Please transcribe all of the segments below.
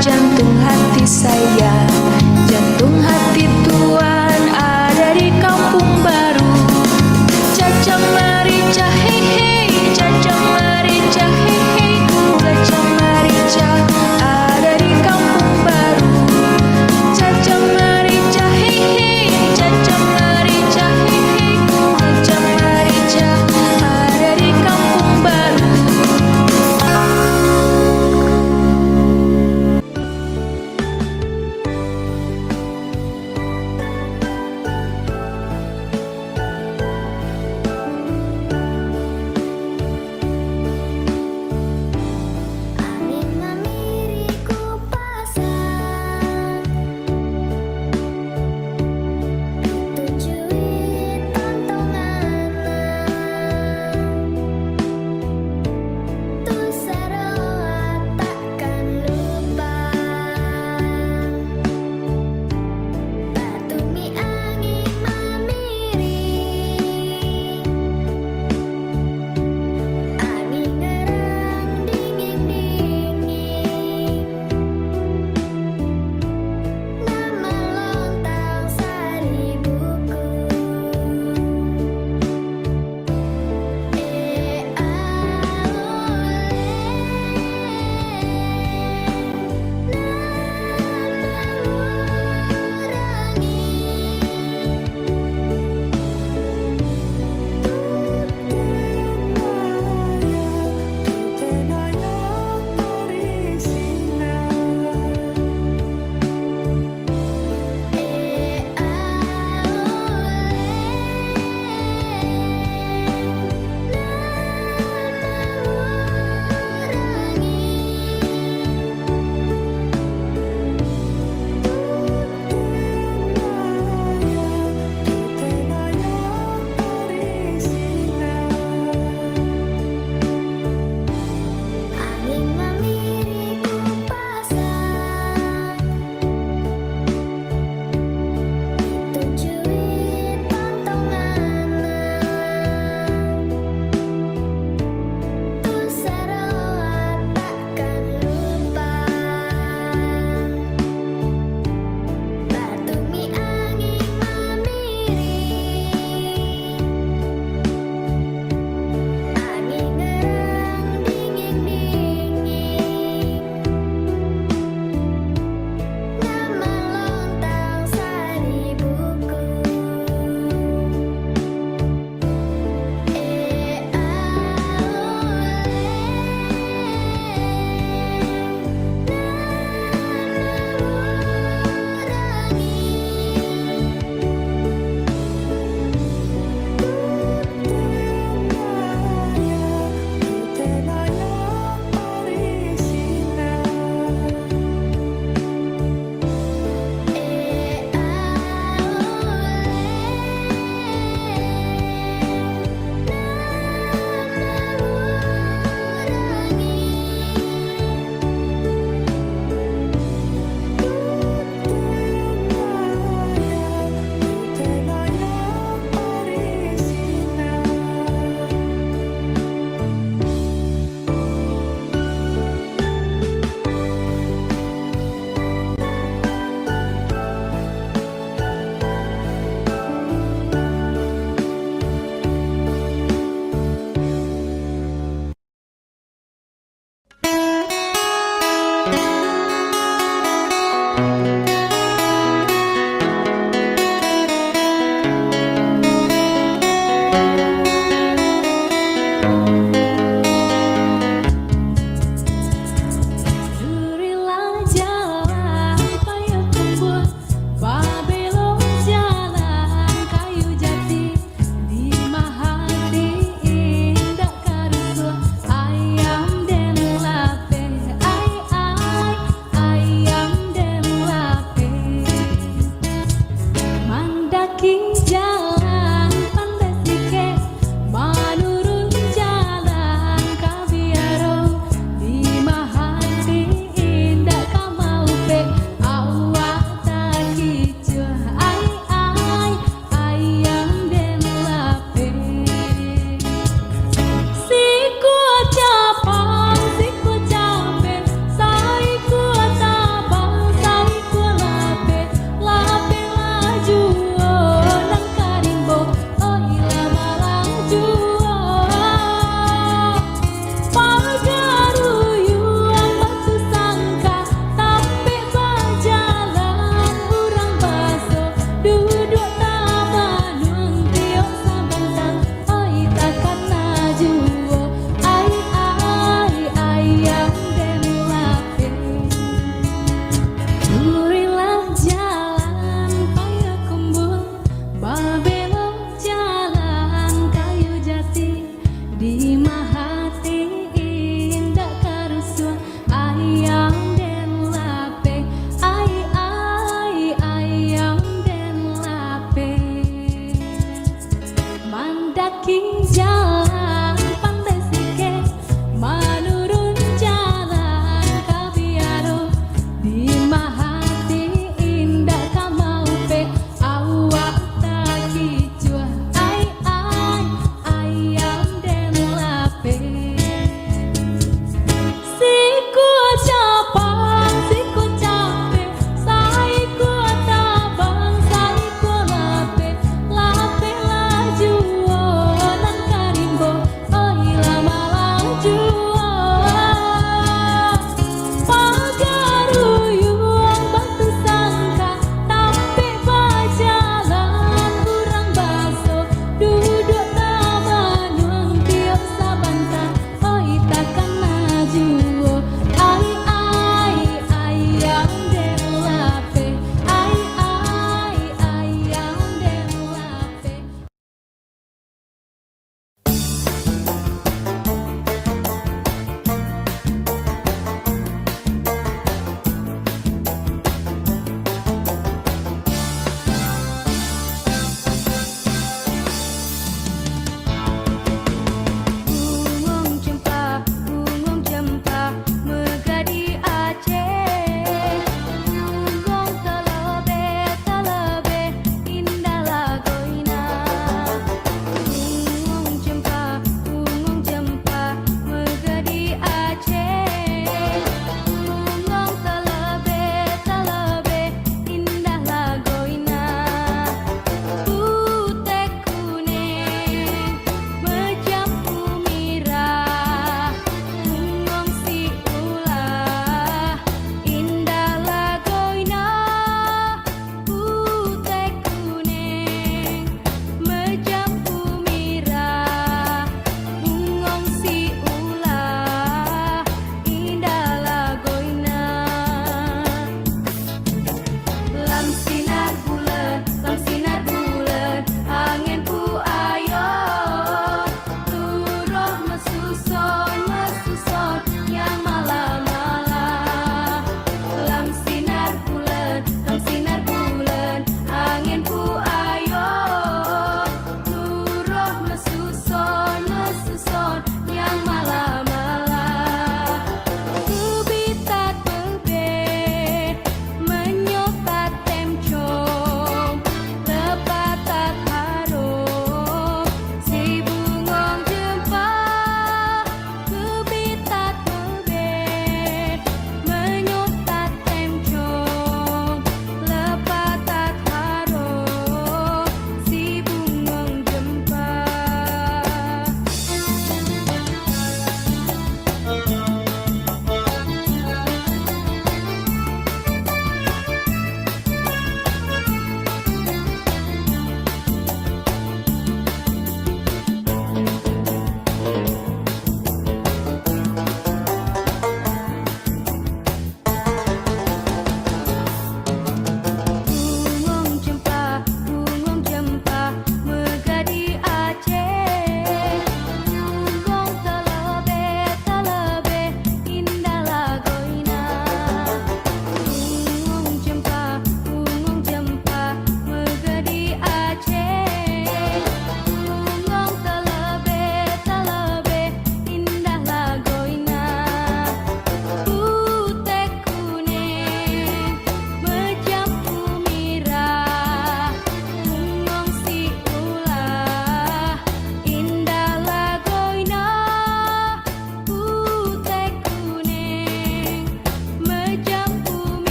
jantung hati saya. Jantung hati Tuan ada di kampung baru. Caca Marica hei hei, Caca Marica hei hei, Caca Marica ada di kampung baru. Caca Marica hei hei, Caca Marica hei hei, Caca Marica ada di kampung baru.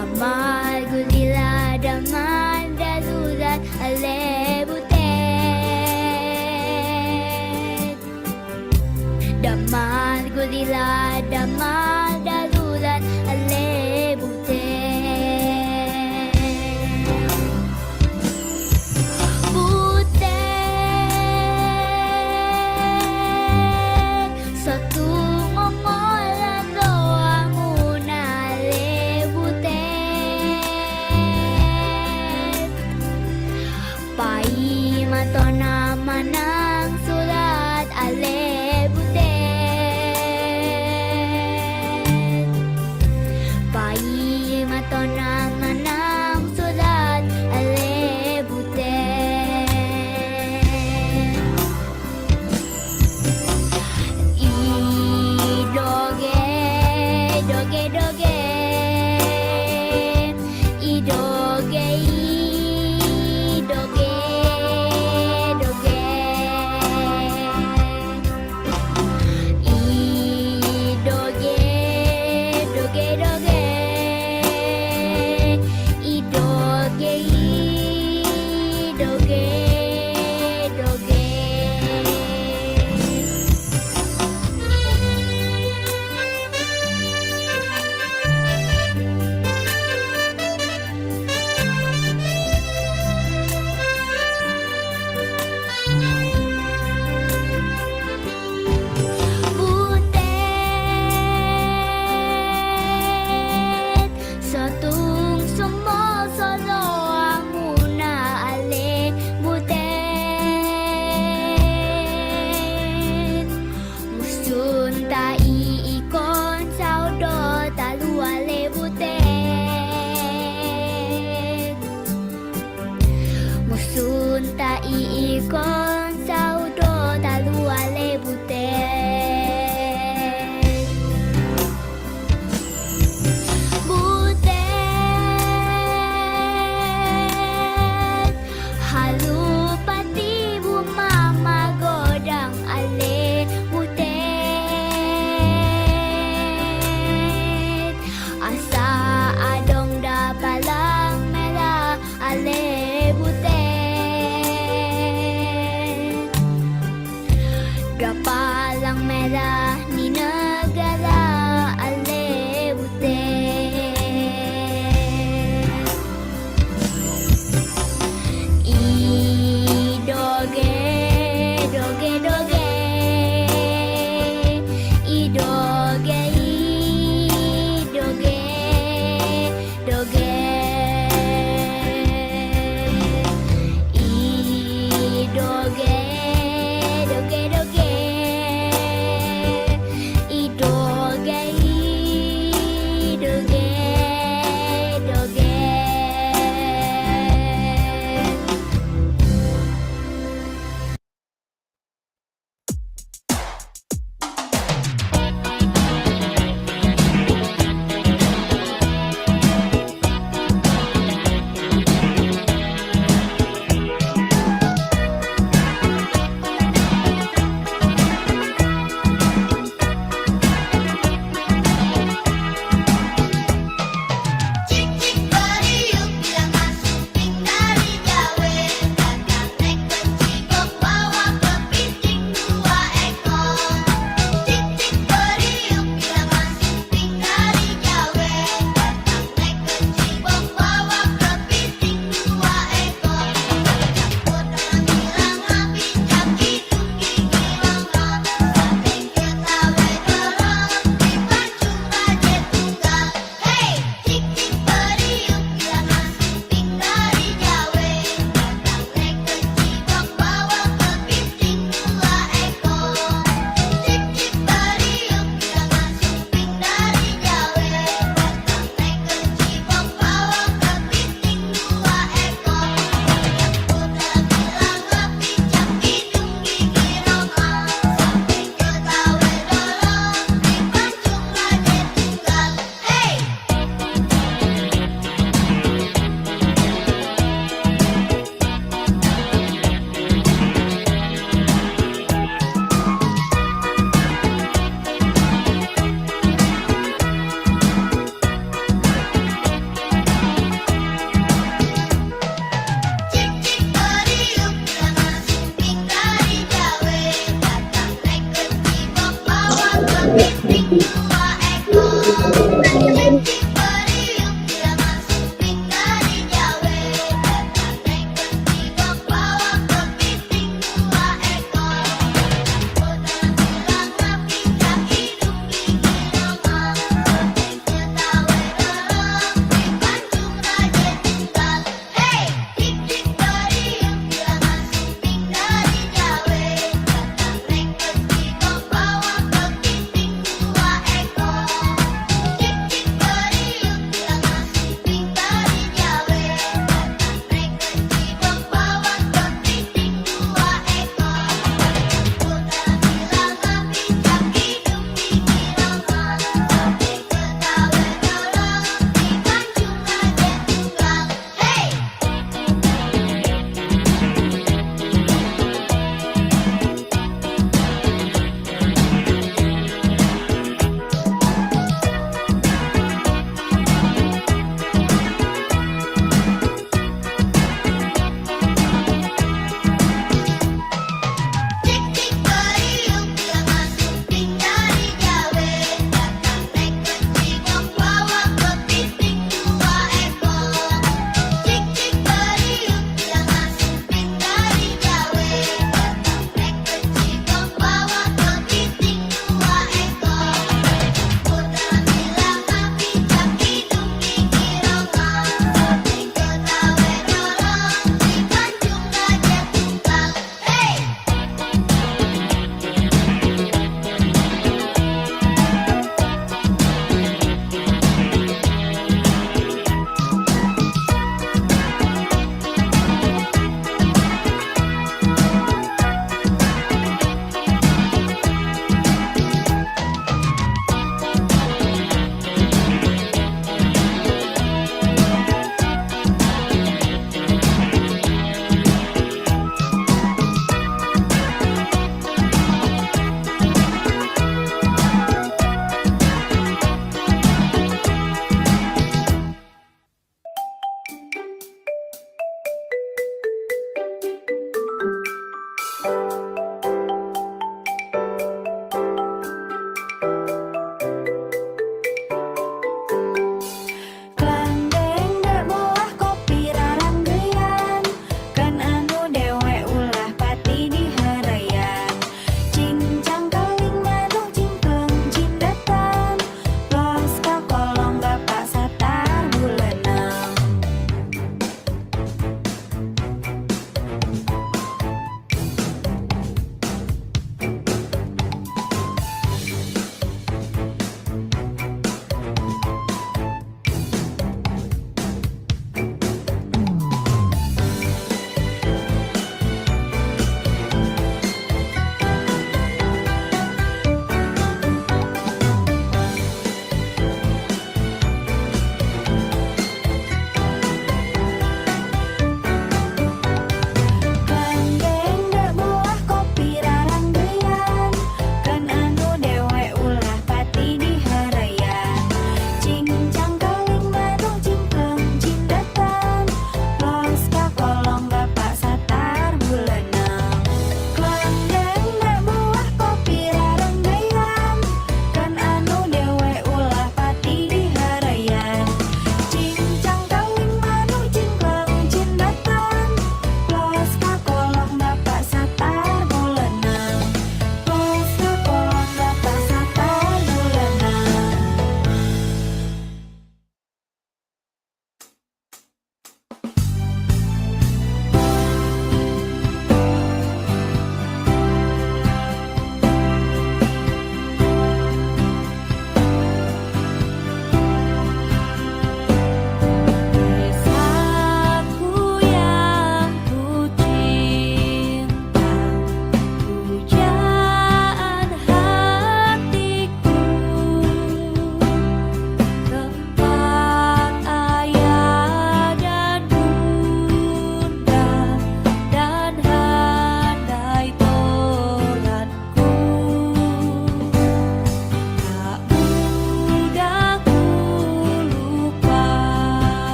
Damal gulila damal dalulat alebutet. Damal gulila damal dalulat alebutet. Butet satu ngomolan doang una alebutet. Pai matona manang sulat alebutet. Pai matona manang sulat alebutet. Idoge doge doge idoge idoge doge idoge doge doge idoge idoge doge. Butet satung semua solo anguna ale butet. Musun ta ikon saudo talu ale butet. Musun ta ikon saudo talu ale butet. Butet halupati bumama godang ale butet. Asa adong da palang merah ale butet.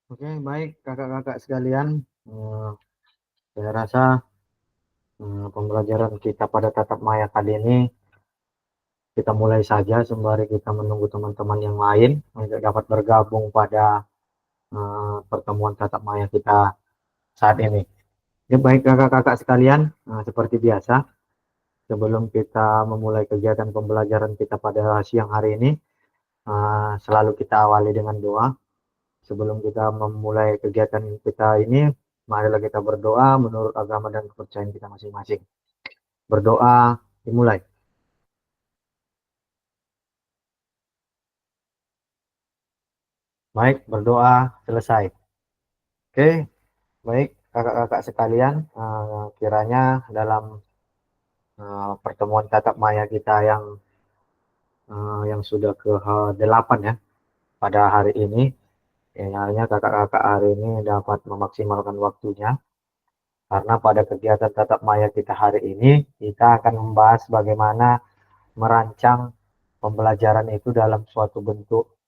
Oke, baik kakak-kakak sekalian. Saya rasa pembelajaran kita pada tatap maya kali ini kita mulai saja sembari kita menunggu teman-teman yang lain untuk dapat bergabung pada pertemuan tatap maya kita saat ini. Ya, baik kakak-kakak sekalian, seperti biasa, sebelum kita memulai kegiatan pembelajaran kita pada siang hari ini, selalu kita awali dengan doa. Sebelum kita memulai kegiatan kita ini, marilah kita berdoa menurut agama dan kepercayaan kita masing-masing. Berdoa dimulai. Baik, berdoa selesai. Oke, baik kakak-kakak sekalian, kiranya dalam pertemuan tatap maya kita yang sudah ke-8 ya pada hari ini, kiranya kakak-kakak hari ini dapat memaksimalkan waktunya, karena pada kegiatan tatap maya kita hari ini kita akan membahas bagaimana merancang pembelajaran itu dalam suatu bentuk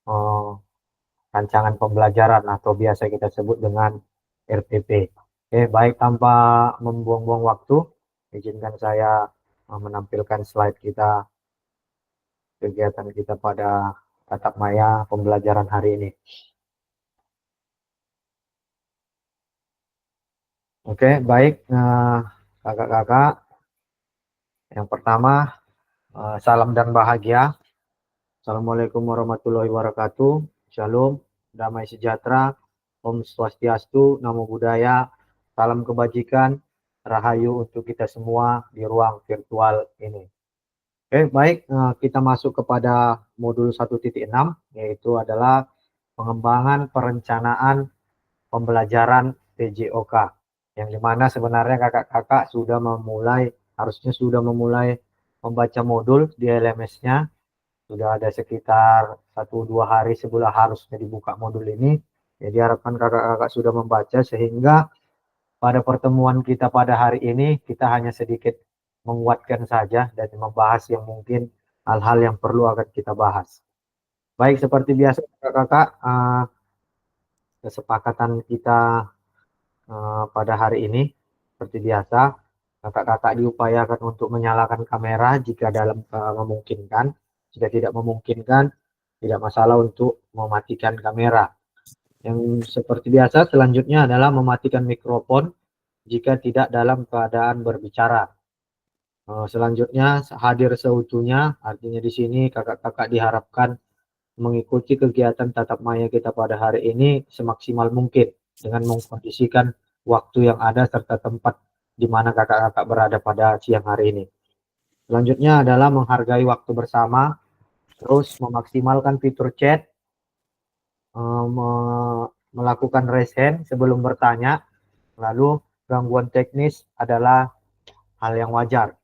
rancangan pembelajaran atau biasa kita sebut dengan RPP. Oke, baik tanpa membuang-buang waktu, izinkan saya menampilkan slide kita, kegiatan kita pada tatap maya pembelajaran hari ini. Oke, baik kakak-kakak. Yang pertama, salam dan bahagia. Assalamualaikum warahmatullahi wabarakatuh. Shalom, damai sejahtera, Om Swastiastu, Namo Buddhaya, salam kebajikan, rahayu untuk kita semua di ruang virtual ini. Oke, baik, kita masuk kepada modul 1.6, yaitu adalah pengembangan perencanaan pembelajaran PJOK, yang dimana sebenarnya kakak-kakak harusnya sudah memulai membaca modul di LMS-nya. Sudah ada sekitar 1-2 hari sebelum harusnya dibuka modul ini. Jadi harapkan kakak-kakak sudah membaca, sehingga pada pertemuan kita pada hari ini kita hanya sedikit menguatkan saja dan membahas yang mungkin hal-hal yang perlu akan kita bahas. Baik, seperti biasa kakak-kakak, kesepakatan kita pada hari ini seperti biasa, kakak-kakak diupayakan untuk menyalakan kamera jika dalam memungkinkan. Jika tidak memungkinkan, tidak masalah untuk mematikan kamera. Yang seperti biasa selanjutnya adalah mematikan mikrofon jika tidak dalam keadaan berbicara. Selanjutnya hadir seutuhnya, artinya di sini kakak-kakak diharapkan mengikuti kegiatan tatap maya kita pada hari ini semaksimal mungkin dengan mengkondisikan waktu yang ada serta tempat di mana kakak-kakak berada pada siang hari ini. Selanjutnya adalah menghargai waktu bersama, terus memaksimalkan fitur chat, melakukan raise hand sebelum bertanya, lalu gangguan teknis adalah hal yang wajar.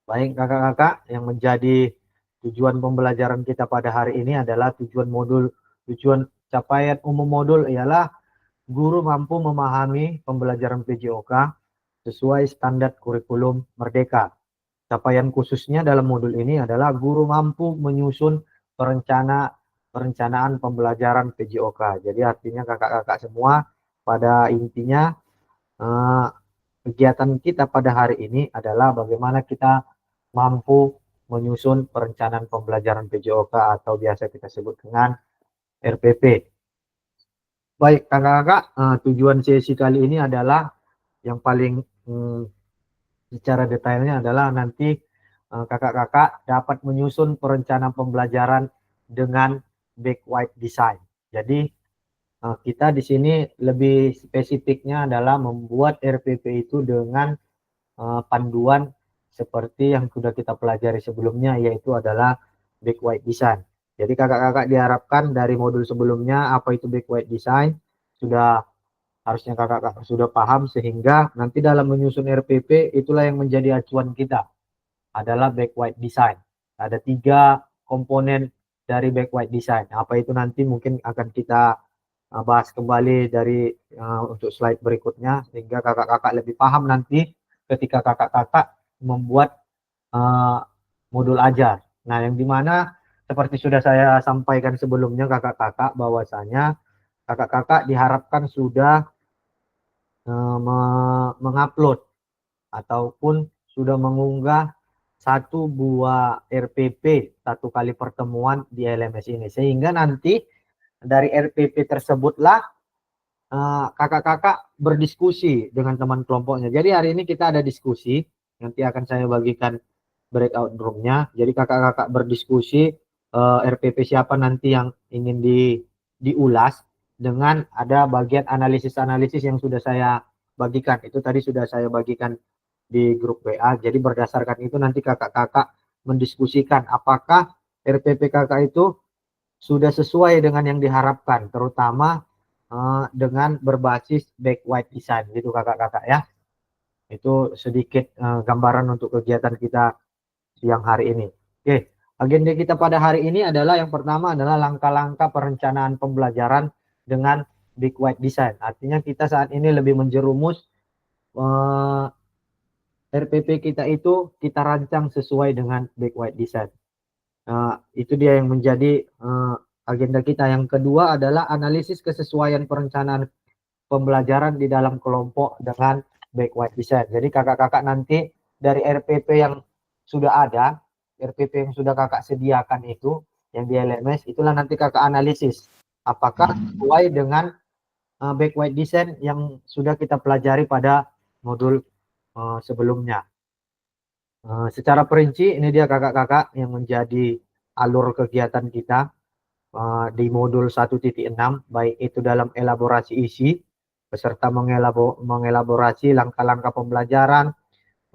Baik kakak-kakak, yang menjadi tujuan pembelajaran kita pada hari ini adalah tujuan capaian umum modul ialah guru mampu memahami pembelajaran PJOK sesuai standar kurikulum Merdeka. Capaian khususnya dalam modul ini adalah guru mampu menyusun perencanaan pembelajaran PJOK. Jadi artinya kakak-kakak semua pada intinya kegiatan kita pada hari ini adalah bagaimana kita mampu menyusun perencanaan pembelajaran PJOK atau biasa kita sebut dengan RPP. Baik kakak-kakak, tujuan sesi kali ini adalah yang paling secara detailnya adalah nanti kakak-kakak dapat menyusun perencanaan pembelajaran dengan back white design. Jadi kita di sini lebih spesifiknya adalah membuat RPP itu dengan panduan seperti yang sudah kita pelajari sebelumnya, yaitu adalah back white design. Jadi kakak-kakak diharapkan dari modul sebelumnya apa itu back white design harusnya kakak-kakak sudah paham, sehingga nanti dalam menyusun RPP itulah yang menjadi acuan kita adalah back white design. Ada 3 komponen dari back white design. Apa itu nanti mungkin akan kita bahas kembali dari untuk slide berikutnya, sehingga kakak-kakak lebih paham nanti ketika kakak-kakak membuat modul ajar. Nah, yang dimana seperti sudah saya sampaikan sebelumnya kakak-kakak bahwasanya kakak-kakak diharapkan sudah mengupload ataupun sudah mengunggah satu buah RPP satu kali pertemuan di LMS ini, sehingga nanti dari RPP tersebutlah kakak-kakak berdiskusi dengan teman kelompoknya. Jadi hari ini kita ada diskusi, nanti akan saya bagikan breakout room-nya. Jadi kakak-kakak berdiskusi RPP siapa nanti yang ingin diulas, dengan ada bagian analisis-analisis yang sudah saya bagikan. Itu tadi sudah saya bagikan di grup WA. Jadi berdasarkan itu nanti kakak-kakak mendiskusikan apakah RPP kakak itu sudah sesuai dengan yang diharapkan, terutama dengan berbasis back white design gitu kakak-kakak ya. Itu sedikit gambaran untuk kegiatan kita siang hari ini. Oke, agenda kita pada hari ini adalah yang pertama adalah langkah-langkah perencanaan pembelajaran dengan big white design. Artinya kita saat ini lebih menjerumus RPP kita itu kita rancang sesuai dengan big white design. Itu dia yang menjadi agenda kita. Yang kedua adalah analisis kesesuaian perencanaan pembelajaran di dalam kelompok dengan back white design. Jadi kakak-kakak nanti dari RPP yang sudah ada, RPP yang sudah kakak sediakan itu, yang di LMS, itulah nanti kakak analisis apakah sesuai dengan back white design yang sudah kita pelajari pada modul sebelumnya. Secara perinci ini dia kakak-kakak yang menjadi alur kegiatan kita di modul 1.6, baik itu dalam elaborasi isi, peserta mengelaborasi langkah-langkah pembelajaran,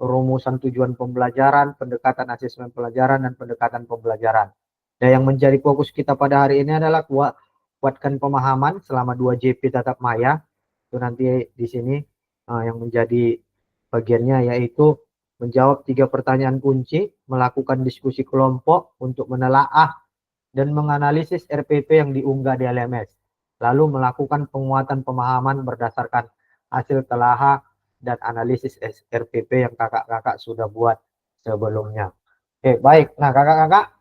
rumusan tujuan pembelajaran, pendekatan asesmen pelajaran, dan pendekatan pembelajaran. Dan yang menjadi fokus kita pada hari ini adalah kuatkan pemahaman selama 2 JP tatap maya. Itu nanti di sini yang menjadi bagiannya yaitu menjawab 3 pertanyaan kunci, melakukan diskusi kelompok untuk menelaah dan menganalisis RPP yang diunggah di LMS, lalu melakukan penguatan pemahaman berdasarkan hasil telaah dan analisis RPP yang kakak-kakak sudah buat sebelumnya. Oke, baik. Nah, kakak-kakak,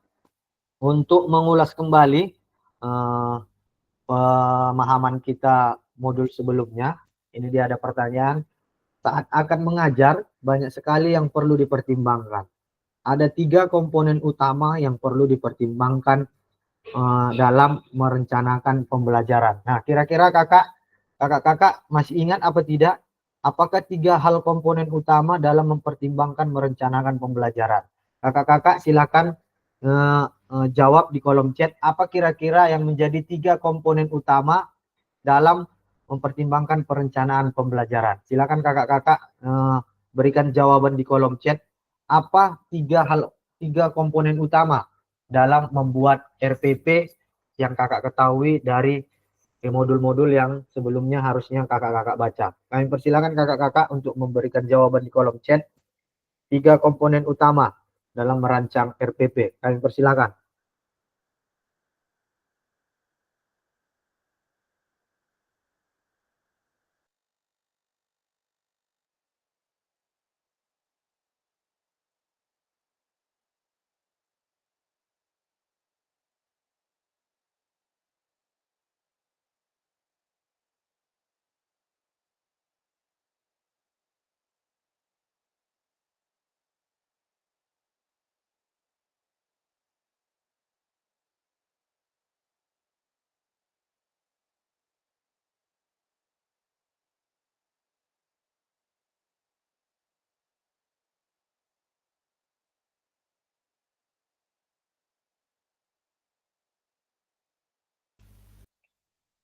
untuk mengulas kembali pemahaman kita modul sebelumnya, ini dia ada pertanyaan. Saat akan mengajar, banyak sekali yang perlu dipertimbangkan. Ada 3 komponen utama yang perlu dipertimbangkan dalam merencanakan pembelajaran. Nah, kira-kira kakak-kakak masih ingat apa tidak? Apakah 3 hal komponen utama dalam mempertimbangkan merencanakan pembelajaran? Kakak-kakak silakan jawab di kolom chat. Apa kira-kira yang menjadi 3 komponen utama dalam mempertimbangkan perencanaan pembelajaran? Silakan kakak-kakak berikan jawaban di kolom chat. Apa 3 komponen utama dalam membuat RPP yang kakak ketahui dari modul-modul yang sebelumnya harusnya kakak-kakak baca. Kami persilakan kakak-kakak untuk memberikan jawaban di kolom chat. 3 komponen utama dalam merancang RPP. Kami persilakan.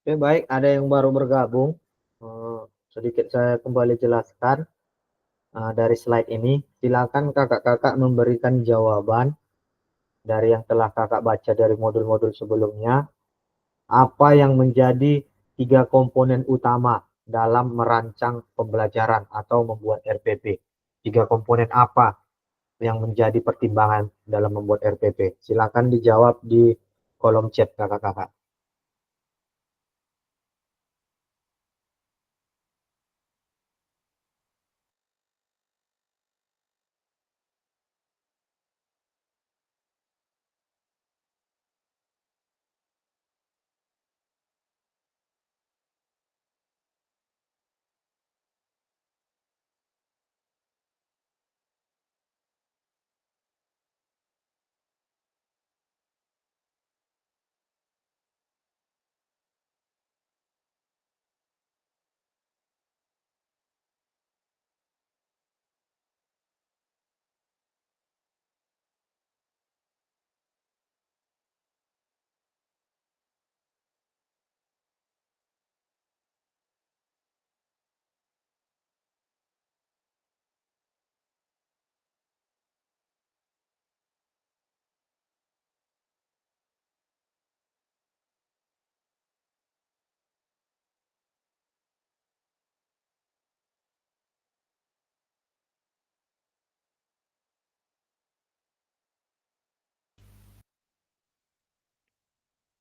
Oke, baik. Ada yang baru bergabung. Sedikit saya kembali jelaskan dari slide ini. Silakan kakak-kakak memberikan jawaban dari yang telah kakak baca dari modul-modul sebelumnya. Apa yang menjadi 3 komponen utama dalam merancang pembelajaran atau membuat RPP? 3 komponen apa yang menjadi pertimbangan dalam membuat RPP? Silakan dijawab di kolom chat kakak-kakak.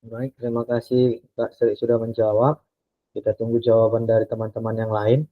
Baik, terima kasih Kak Sri sudah menjawab. Kita tunggu jawaban dari teman-teman yang lain.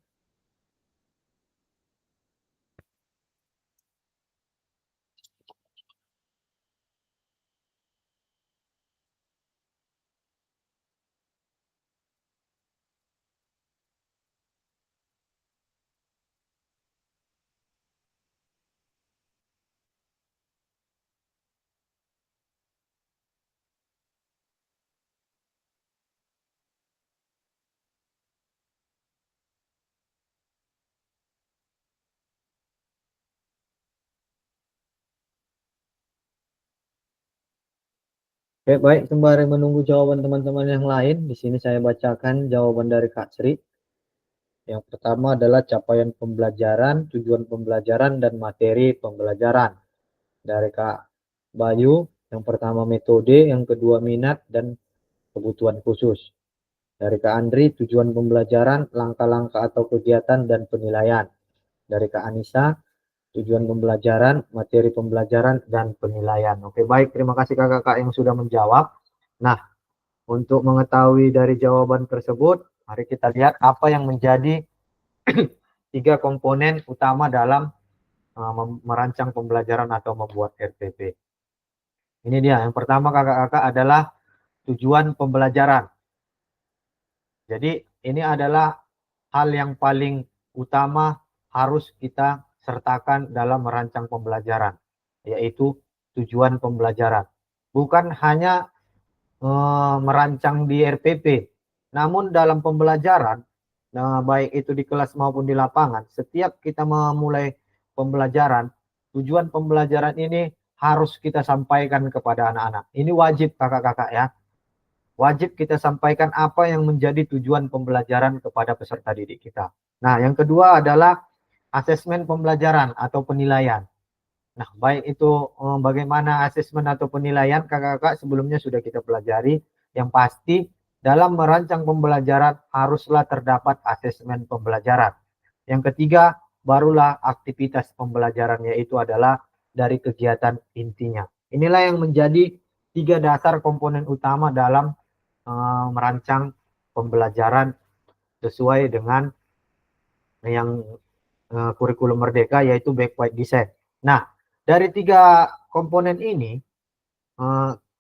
Oke, baik, sembari menunggu jawaban teman-teman yang lain, di sini saya bacakan jawaban dari Kak Sri. Yang pertama adalah capaian pembelajaran, tujuan pembelajaran, dan materi pembelajaran. Dari Kak Bayu, yang pertama metode, yang kedua minat, dan kebutuhan khusus. Dari Kak Andri, tujuan pembelajaran, langkah-langkah atau kegiatan, dan penilaian. Dari Kak Anissa, tujuan pembelajaran, materi pembelajaran, dan penilaian. Oke, baik. Terima kasih kakak-kakak yang sudah menjawab. Nah, untuk mengetahui dari jawaban tersebut, mari kita lihat apa yang menjadi 3 komponen utama dalam merancang pembelajaran atau membuat RPP. Ini dia, yang pertama kakak-kakak adalah tujuan pembelajaran. Jadi ini adalah hal yang paling utama harus kita sertakan dalam merancang pembelajaran, yaitu tujuan pembelajaran. Bukan hanya merancang di RPP, namun dalam pembelajaran, baik itu di kelas maupun di lapangan, setiap kita memulai pembelajaran, tujuan pembelajaran ini harus kita sampaikan kepada anak-anak. Ini wajib kakak-kakak ya. Wajib kita sampaikan apa yang menjadi tujuan pembelajaran kepada peserta didik kita. Nah, yang kedua adalah asesmen pembelajaran atau penilaian. Nah, baik itu bagaimana asesmen atau penilaian kakak-kakak sebelumnya sudah kita pelajari. Yang pasti dalam merancang pembelajaran haruslah terdapat asesmen pembelajaran. Yang ketiga, barulah aktivitas pembelajaran, yaitu adalah dari kegiatan intinya. Inilah yang menjadi 3 dasar komponen utama dalam merancang pembelajaran sesuai dengan yang kurikulum merdeka, yaitu back white design. Nah, dari 3 komponen ini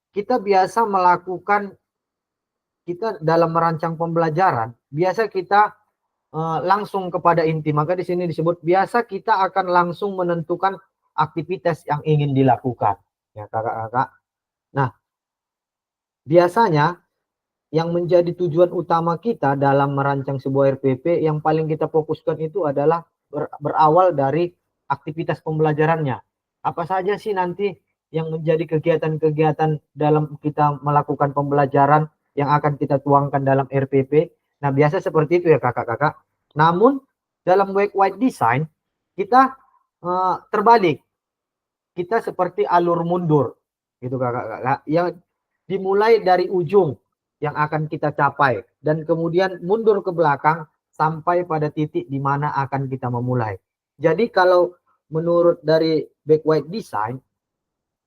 kita biasa melakukan, kita dalam merancang pembelajaran biasa kita langsung kepada inti. Maka di sini disebut biasa kita akan langsung menentukan aktivitas yang ingin dilakukan ya kakak-kakak. Nah, biasanya yang menjadi tujuan utama kita dalam merancang sebuah RPP yang paling kita fokuskan itu adalah berawal dari aktivitas pembelajarannya. Apa saja sih nanti yang menjadi kegiatan-kegiatan dalam kita melakukan pembelajaran yang akan kita tuangkan dalam RPP. Nah, biasa seperti itu ya kakak-kakak. Namun dalam back white design kita terbalik. Kita seperti alur mundur gitu kakak-kakak. Yang dimulai dari ujung yang akan kita capai dan kemudian mundur ke belakang sampai pada titik di mana akan kita memulai. Jadi kalau menurut dari back white design,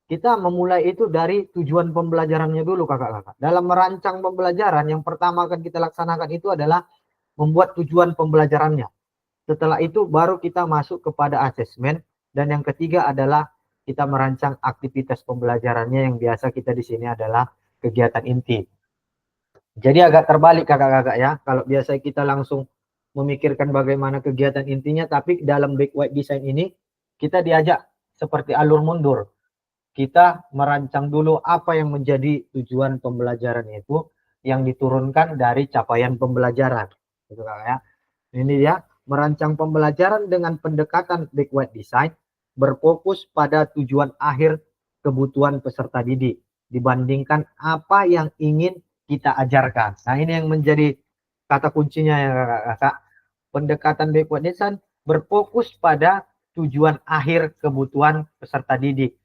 kita memulai itu dari tujuan pembelajarannya dulu kakak-kakak. Dalam merancang pembelajaran yang pertama akan kita laksanakan itu adalah membuat tujuan pembelajarannya. Setelah itu baru kita masuk kepada asesmen, dan yang ketiga adalah kita merancang aktivitas pembelajarannya yang biasa kita di sini adalah kegiatan inti. Jadi agak terbalik kakak-kakak ya. Kalau biasa kita langsung memikirkan bagaimana kegiatan intinya, tapi dalam back white design ini kita diajak seperti alur mundur. Kita merancang dulu apa yang menjadi tujuan pembelajaran itu yang diturunkan dari capaian pembelajaran. Gitu kakak ya. Ini dia merancang pembelajaran dengan pendekatan back white design berfokus pada tujuan akhir kebutuhan peserta didik dibandingkan apa yang ingin kita ajarkan. Nah, ini yang menjadi kata kuncinya ya kakak-kakak. Pendekatan back white design berfokus pada tujuan akhir kebutuhan peserta didik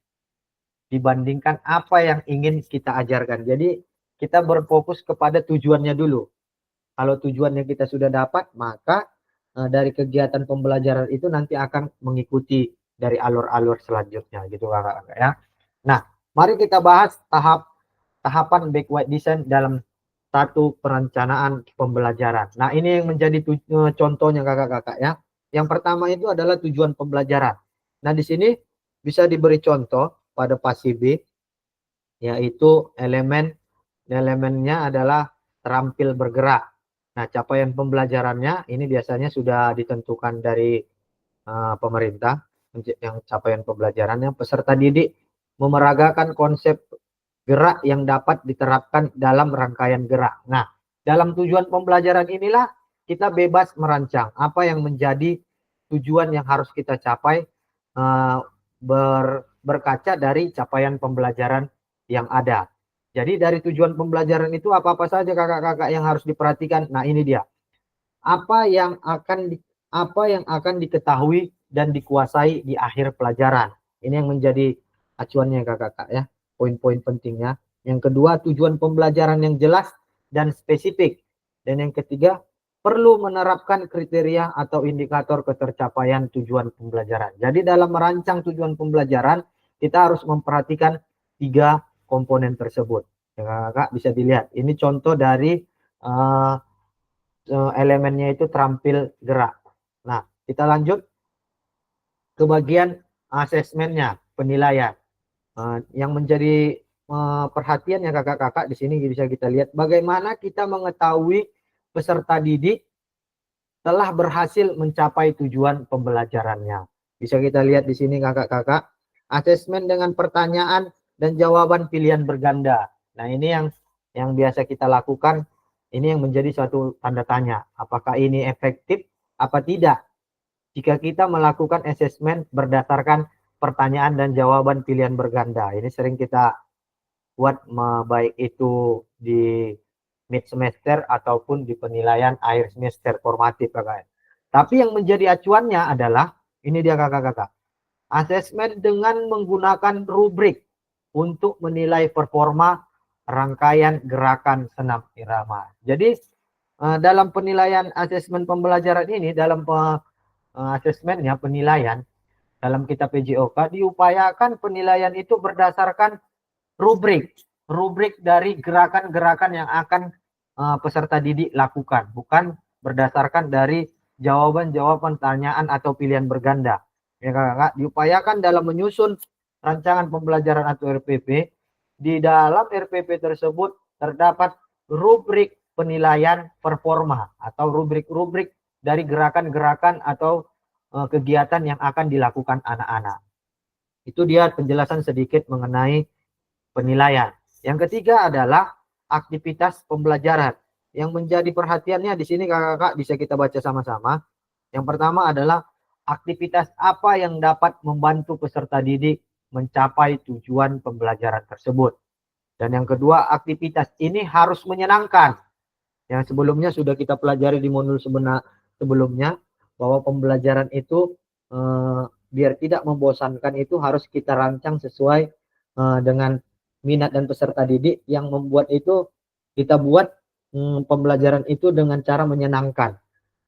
dibandingkan apa yang ingin kita ajarkan. Jadi kita berfokus kepada tujuannya dulu. Kalau tujuannya kita sudah dapat, maka dari kegiatan pembelajaran itu nanti akan mengikuti dari alur-alur selanjutnya gitu kakak-kakak ya. Nah, mari kita bahas tahap tahapan backward design dalam satu perencanaan pembelajaran. Nah, ini yang menjadi contohnya kakak-kakak ya. Yang pertama itu adalah tujuan pembelajaran. Nah, di sini bisa diberi contoh pada pasif B, yaitu elemennya adalah terampil bergerak. Nah, capaian pembelajarannya ini biasanya sudah ditentukan dari pemerintah, yang capaian pembelajarannya peserta didik memeragakan konsep gerak yang dapat diterapkan dalam rangkaian gerak. Nah, dalam tujuan pembelajaran inilah kita bebas merancang apa yang menjadi tujuan yang harus kita capai berkaca dari capaian pembelajaran yang ada. Jadi dari tujuan pembelajaran itu apa-apa saja kakak-kakak yang harus diperhatikan. Nah, ini dia. Apa yang akan diketahui dan dikuasai di akhir pelajaran. Ini yang menjadi acuannya kakak-kakak ya. Poin-poin pentingnya. Yang kedua, tujuan pembelajaran yang jelas dan spesifik. Dan yang ketiga, perlu menerapkan kriteria atau indikator ketercapaian tujuan pembelajaran. Jadi dalam merancang tujuan pembelajaran, kita harus memperhatikan 3 komponen tersebut. Ya, kakak bisa dilihat. Ini contoh dari elemennya itu terampil gerak. Nah, kita lanjut ke bagian asesmennya, penilaian. Yang menjadi perhatian ya kakak-kakak di sini bisa kita lihat bagaimana kita mengetahui peserta didik telah berhasil mencapai tujuan pembelajarannya. Bisa kita lihat di sini kakak-kakak, asesmen dengan pertanyaan dan jawaban pilihan berganda. Nah, ini yang biasa kita lakukan. Ini yang menjadi suatu tanda tanya. Apakah ini efektif apa tidak? Jika kita melakukan asesmen berdasarkan pertanyaan dan jawaban pilihan berganda. Ini sering kita buat baik itu di mid semester ataupun di penilaian akhir semester formatif kakak. Tapi yang menjadi acuannya adalah ini dia kakak-kakak. Asesmen dengan menggunakan rubrik untuk menilai performa rangkaian gerakan senam irama. Jadi dalam penilaian asesmen pembelajaran ini, dalam asesmennya penilaian dalam kitab PJOK diupayakan penilaian itu berdasarkan rubrik dari gerakan-gerakan yang akan peserta didik lakukan, bukan berdasarkan dari jawaban-jawaban pertanyaan atau pilihan berganda. Ya kakak, diupayakan dalam menyusun rancangan pembelajaran atau RPP. Di dalam RPP tersebut terdapat rubrik penilaian performa atau rubrik-rubrik dari gerakan-gerakan atau kegiatan yang akan dilakukan anak-anak. Itu dia penjelasan sedikit mengenai penilaian. Yang ketiga adalah aktivitas pembelajaran. Yang menjadi perhatiannya di sini kakak-kakak bisa kita baca sama-sama. Yang pertama adalah aktivitas apa yang dapat membantu peserta didik mencapai tujuan pembelajaran tersebut. Dan yang kedua, aktivitas ini harus menyenangkan. Yang sebelumnya sudah kita pelajari di modul sebelumnya, bahwa pembelajaran itu biar tidak membosankan itu harus kita rancang sesuai dengan minat dan peserta didik. Yang membuat itu kita buat pembelajaran itu dengan cara menyenangkan,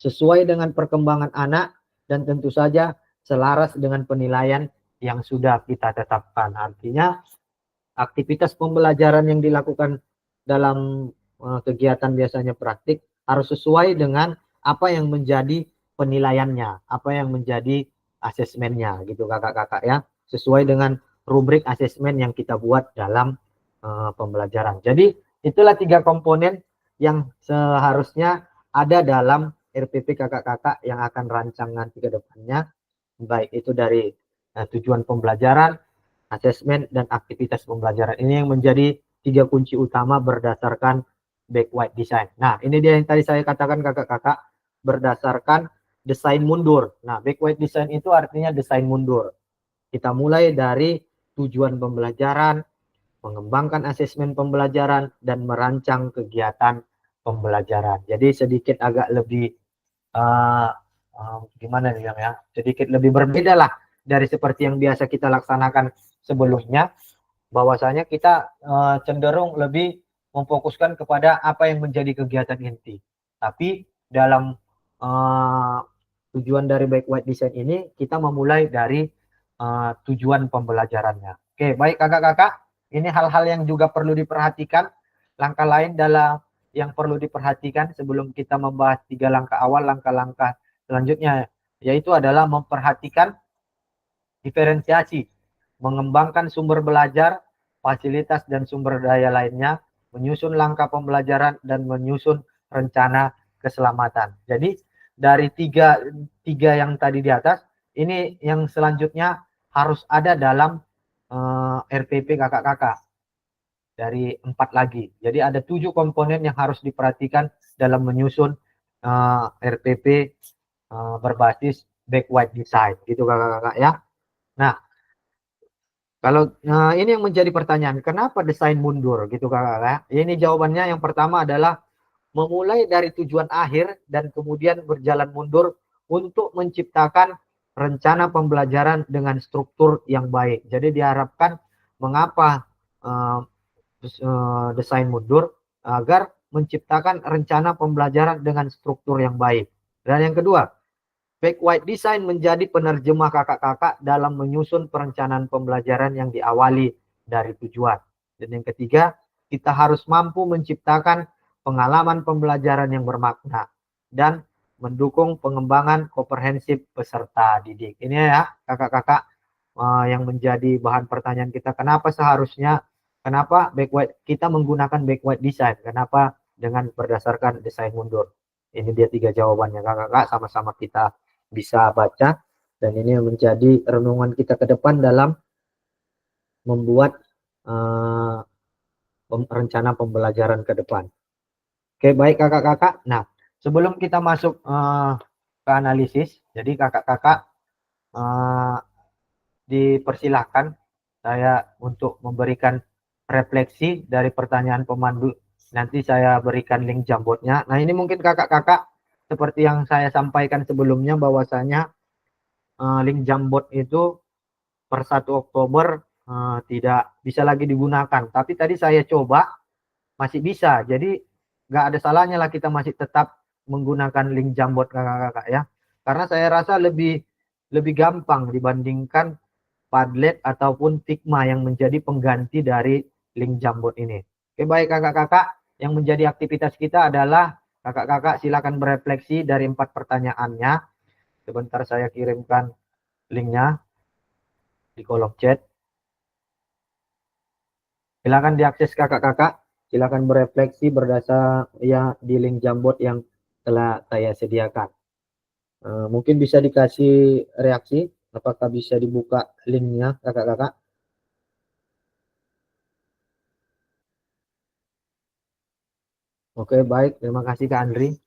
sesuai dengan perkembangan anak dan tentu saja selaras dengan penilaian yang sudah kita tetapkan. Artinya aktivitas pembelajaran yang dilakukan dalam kegiatan biasanya praktik harus sesuai dengan apa yang menjadi penilaiannya, apa yang menjadi asesmennya gitu kakak-kakak ya, sesuai dengan rubrik asesmen yang kita buat dalam pembelajaran. Jadi itulah 3 komponen yang seharusnya ada dalam RPP kakak-kakak yang akan rancang nanti ke depannya, baik itu dari tujuan pembelajaran, asesmen, dan aktivitas pembelajaran. Ini yang menjadi 3 kunci utama berdasarkan backward design. Nah, ini dia yang tadi saya katakan kakak-kakak, berdasarkan desain mundur. Nah, backward design itu artinya desain mundur. Kita mulai dari tujuan pembelajaran, mengembangkan asesmen pembelajaran, dan merancang kegiatan pembelajaran. Jadi sedikit agak lebih gimana nih ya, sedikit lebih berbeda lah dari seperti yang biasa kita laksanakan sebelumnya, bahwasanya kita cenderung lebih memfokuskan kepada apa yang menjadi kegiatan inti. Tapi dalam tujuan dari backward design ini kita memulai dari tujuan pembelajarannya. Oke, baik kakak-kakak, Ini hal-hal yang juga perlu diperhatikan. Langkah lain dalam yang perlu diperhatikan sebelum kita membahas 3 langkah awal, langkah-langkah selanjutnya yaitu adalah memperhatikan diferensiasi, mengembangkan sumber belajar, fasilitas dan sumber daya lainnya, menyusun langkah pembelajaran dan menyusun rencana keselamatan. Jadi dari tiga yang tadi di atas, ini yang selanjutnya harus ada dalam RPP kakak-kakak dari 4 lagi. Jadi ada 7 komponen yang harus diperhatikan dalam menyusun RPP berbasis back white design gitu kakak-kakak ya. Nah, kalau ini yang menjadi pertanyaan, kenapa desain mundur gitu kakak-kakak? Ini jawabannya yang pertama adalah memulai dari tujuan akhir dan kemudian berjalan mundur untuk menciptakan rencana pembelajaran dengan struktur yang baik. Jadi diharapkan mengapa desain mundur agar menciptakan rencana pembelajaran dengan struktur yang baik. Dan yang kedua, back white design menjadi penerjemah kakak-kakak dalam menyusun perencanaan pembelajaran yang diawali dari tujuan. Dan yang ketiga, kita harus mampu menciptakan pengalaman pembelajaran yang bermakna dan mendukung pengembangan komprehensif peserta didik. Ini ya kakak-kakak yang menjadi bahan pertanyaan kita. Kenapa back white kita menggunakan back white design? Kenapa dengan berdasarkan desain mundur? Ini dia 3 jawabannya kakak-kakak, sama-sama kita bisa baca dan ini menjadi renungan kita ke depan dalam membuat rencana pembelajaran ke depan. Oke, baik kakak-kakak. Nah, sebelum kita masuk ke analisis, jadi kakak-kakak dipersilahkan saya untuk memberikan refleksi dari pertanyaan pemandu. Nanti saya berikan link Jambotnya. Nah, ini mungkin kakak-kakak seperti yang saya sampaikan sebelumnya bahwasanya link Jambot itu per 1 Oktober tidak bisa lagi digunakan. Tapi tadi saya coba masih bisa. Jadi nggak ada salahnya lah kita masih tetap menggunakan link Jambot kakak-kakak ya. Karena saya rasa lebih gampang dibandingkan Padlet ataupun Figma yang menjadi pengganti dari link Jambot ini. Oke, baik kakak-kakak, yang menjadi aktivitas kita adalah kakak-kakak silakan berefleksi dari 4 pertanyaannya. Sebentar saya kirimkan linknya di kolom chat. Silakan diakses kakak-kakak. Silakan berefleksi berdasar ya di link Jambot yang telah saya sediakan. Mungkin bisa dikasih reaksi. Apakah bisa dibuka linknya kakak-kakak? Oke, baik. Terima kasih Kak Andri.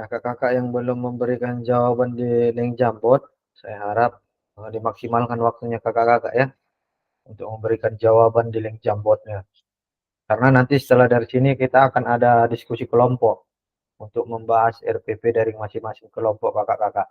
kakak-kakak yang belum memberikan jawaban di link Jambot, saya harap dimaksimalkan waktunya kakak-kakak ya untuk memberikan jawaban di link Jambotnya. Karena nanti setelah dari sini kita akan ada diskusi kelompok untuk membahas RPP dari masing-masing kelompok kakak-kakak.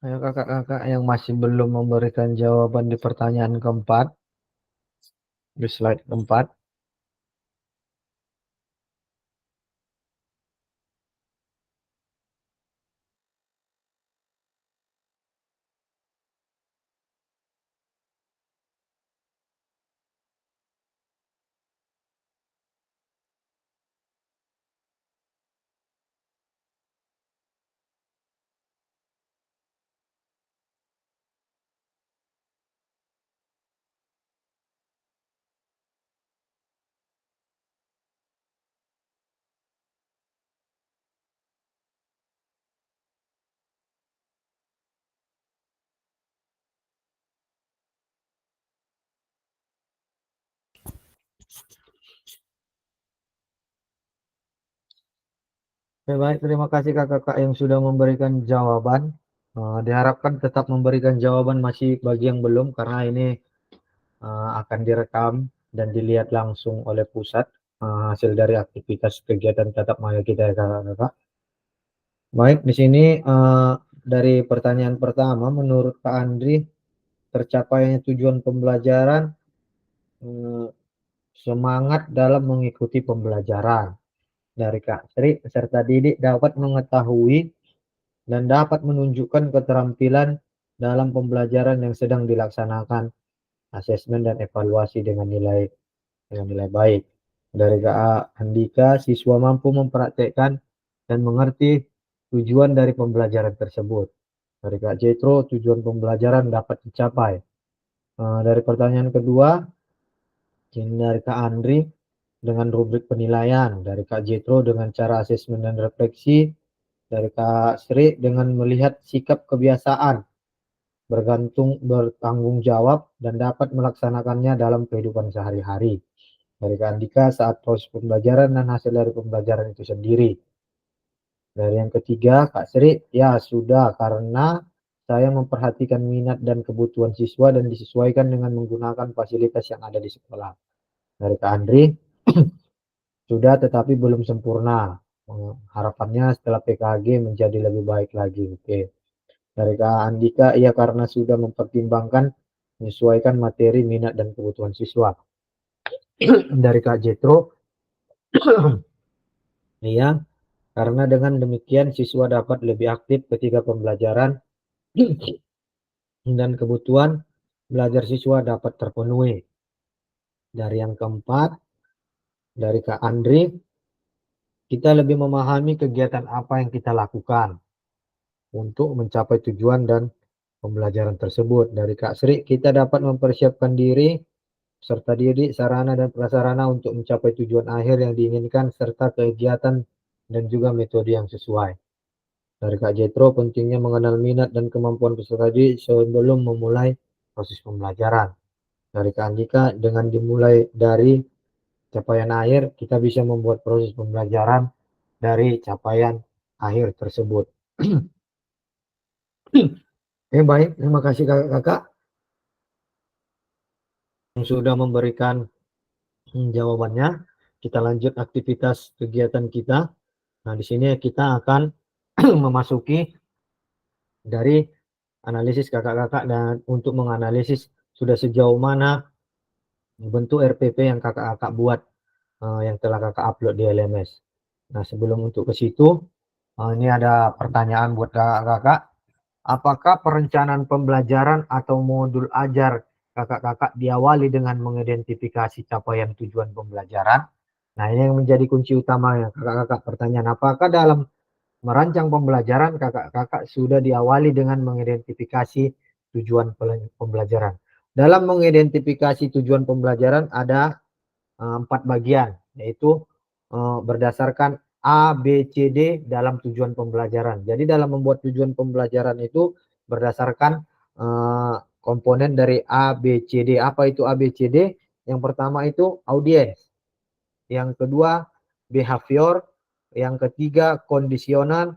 Ayo kakak-kakak yang masih belum memberikan jawaban di pertanyaan keempat, di slide keempat. Oke, baik, terima kasih kakak-kakak yang sudah memberikan jawaban. Diharapkan tetap memberikan jawaban masih bagi yang belum, karena ini akan direkam dan dilihat langsung oleh pusat hasil dari aktivitas kegiatan tatap muka kita ya kakak-kakak. Baik, di sini dari pertanyaan pertama, menurut Kak Andri, tercapainya tujuan pembelajaran, eh, semangat dalam mengikuti pembelajaran. Dari Kak Sri, peserta didik dapat mengetahui dan dapat menunjukkan keterampilan dalam pembelajaran yang sedang dilaksanakan, asesmen dan evaluasi dengan nilai baik. Dari Kak Andika, siswa mampu mempraktekkan dan mengerti tujuan dari pembelajaran tersebut. Dari Kak Jetro, tujuan pembelajaran dapat dicapai. Dari pertanyaan kedua, dari Kak Andri, dengan rubrik penilaian. Dari Kak Jetro, dengan cara asesmen dan refleksi. Dari Kak Sri, dengan melihat sikap kebiasaan bertanggung jawab dan dapat melaksanakannya dalam kehidupan sehari-hari. Dari Kak Andika, saat proses pembelajaran dan hasil dari pembelajaran itu sendiri. Dari yang ketiga, Kak Sri, ya sudah, karena saya memperhatikan minat dan kebutuhan siswa dan disesuaikan dengan menggunakan fasilitas yang ada di sekolah. Dari Kak Andri, sudah tetapi belum sempurna. Harapannya setelah PKG menjadi lebih baik lagi. Oke. Dari Kak Andika, iya karena sudah mempertimbangkan menyesuaikan materi, minat, dan kebutuhan siswa. Dari Kak Jetro, iya, karena dengan demikian siswa dapat lebih aktif ketika pembelajaran dan kebutuhan belajar siswa dapat terpenuhi. Dari yang keempat, dari Kak Andri, kita lebih memahami kegiatan apa yang kita lakukan untuk mencapai tujuan dan pembelajaran tersebut. Dari Kak Sri, kita dapat mempersiapkan diri serta didik, sarana dan prasarana untuk mencapai tujuan akhir yang diinginkan serta kegiatan dan juga metode yang sesuai. Dari Kak Jetro, pentingnya mengenal minat dan kemampuan peserta didik sebelum memulai proses pembelajaran. Dari Kak Andika, dengan dimulai dari capaian akhir, kita bisa membuat proses pembelajaran dari capaian akhir tersebut. Baik, terima kasih kakak-kakak yang sudah memberikan jawabannya. Kita lanjut aktivitas kegiatan kita. Nah, di sini kita akan memasuki dari analisis kakak-kakak dan untuk menganalisis sudah sejauh mana bentuk RPP yang kakak-kakak buat, yang telah kakak upload di LMS. Nah, sebelum untuk ke situ, ini ada pertanyaan buat kakak-kakak. Apakah perencanaan pembelajaran atau modul ajar kakak-kakak diawali dengan mengidentifikasi capaian tujuan pembelajaran? Nah, ini yang menjadi kunci utama ya kakak-kakak. Pertanyaan, apakah dalam merancang pembelajaran kakak-kakak sudah diawali dengan mengidentifikasi tujuan pembelajaran? Dalam mengidentifikasi tujuan pembelajaran ada 4 bagian, yaitu berdasarkan A, B, C, D dalam tujuan pembelajaran. Jadi dalam membuat tujuan pembelajaran itu berdasarkan komponen dari A, B, C, D. Apa itu A, B, C, D? Yang pertama itu audiens, yang kedua behavior, yang ketiga condition,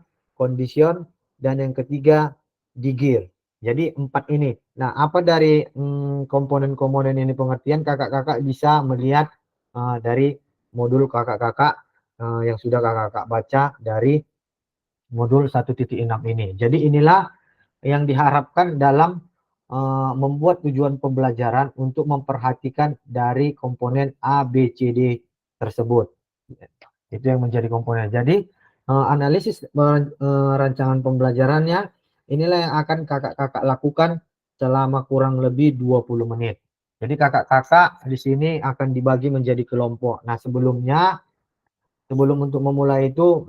dan yang ketiga digir. Jadi 4 ini. Nah, apa dari komponen-komponen ini pengertian kakak-kakak bisa melihat dari modul kakak-kakak yang sudah kakak-kakak baca dari modul 1.6 ini. Jadi inilah yang diharapkan dalam membuat tujuan pembelajaran untuk memperhatikan dari komponen A, B, C, D tersebut. Itu yang menjadi komponen. Jadi analisis rancangan pembelajarannya inilah yang akan kakak-kakak lakukan selama kurang lebih 20 menit. Jadi kakak-kakak di sini akan dibagi menjadi kelompok. Nah, sebelum untuk memulai itu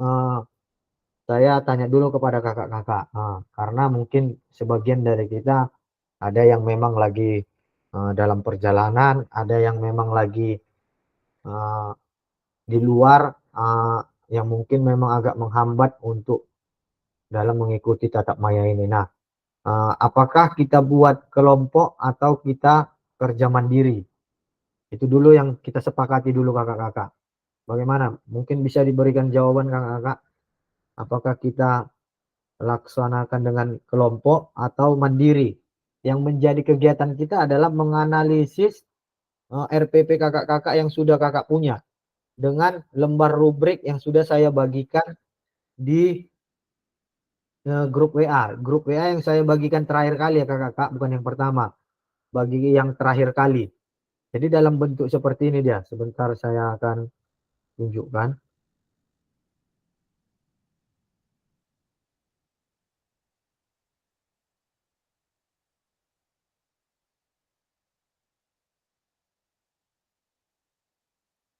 saya tanya dulu kepada kakak-kakak. Karena mungkin sebagian dari kita ada yang memang lagi dalam perjalanan, ada yang memang lagi eh, di luar yang mungkin memang agak menghambat untuk dalam mengikuti tatap maya ini. Nah, apakah kita buat kelompok atau kita kerja mandiri? Itu dulu yang kita sepakati dulu kakak-kakak. Bagaimana? Mungkin bisa diberikan jawaban kakak-kakak. Apakah kita laksanakan dengan kelompok atau mandiri? Yang menjadi kegiatan kita adalah menganalisis RPP kakak-kakak yang sudah kakak punya dengan lembar rubrik yang sudah saya bagikan di grup WA. Grup WA yang saya bagikan terakhir kali ya kakak-kakak, bukan yang pertama. Bagi yang terakhir kali. Jadi dalam bentuk seperti ini dia. Sebentar saya akan tunjukkan.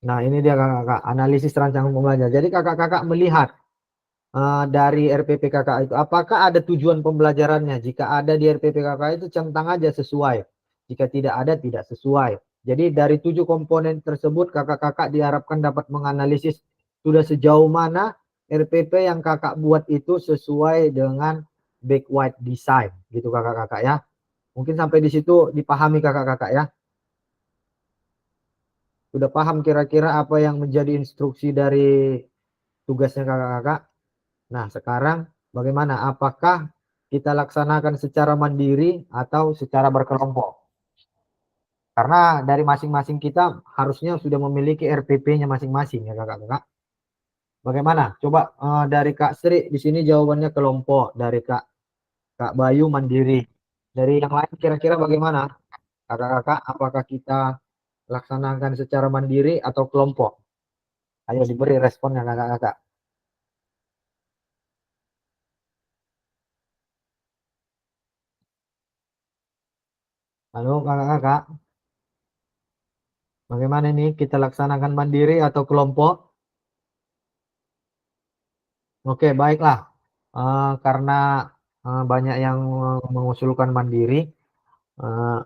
Nah ini dia kakak-kakak, analisis rancangan pembelajaran. Jadi kakak-kakak melihat dari RPP kakak itu, apakah ada tujuan pembelajarannya? Jika ada di RPP kakak itu centang aja sesuai. Jika tidak ada, tidak sesuai. Jadi dari 7 komponen tersebut kakak-kakak diharapkan dapat menganalisis sudah sejauh mana RPP yang kakak buat itu sesuai dengan back white design gitu kakak-kakak ya. Mungkin sampai di situ dipahami kakak-kakak ya. Sudah paham kira-kira apa yang menjadi instruksi dari tugasnya kakak-kakak? Nah, sekarang bagaimana? Apakah kita laksanakan secara mandiri atau secara berkelompok? Karena dari masing-masing kita harusnya sudah memiliki RPP-nya masing-masing ya kakak-kakak. Bagaimana? Coba dari Kak Sri di sini jawabannya kelompok, dari Kak Bayu mandiri. Dari yang lain kira-kira bagaimana? Kakak-kakak, apakah kita laksanakan secara mandiri atau kelompok? Ayo diberi responnya kakak-kakak. Halo kakak-kakak, bagaimana nih kita laksanakan mandiri atau kelompok? Oke, baiklah. Karena banyak yang mengusulkan mandiri, eh,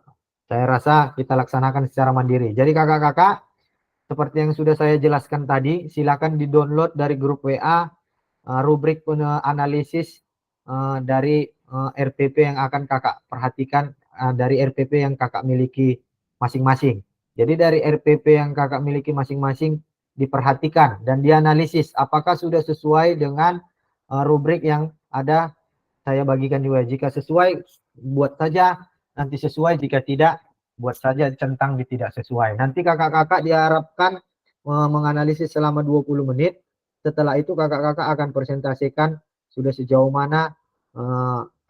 saya rasa kita laksanakan secara mandiri. Jadi kakak-kakak, seperti yang sudah saya jelaskan tadi, silakan di-download dari grup WA rubrik analisis dari RPP yang akan kakak perhatikan dari RPP yang kakak miliki masing-masing. Jadi dari RPP yang kakak miliki masing-masing diperhatikan dan dianalisis apakah sudah sesuai dengan rubrik yang ada saya bagikan juga. Jika sesuai, buat saja. Nanti sesuai, jika tidak, buat saja centang di tidak sesuai. Nanti kakak-kakak diharapkan menganalisis selama 20 menit. Setelah itu kakak-kakak akan presentasikan sudah sejauh mana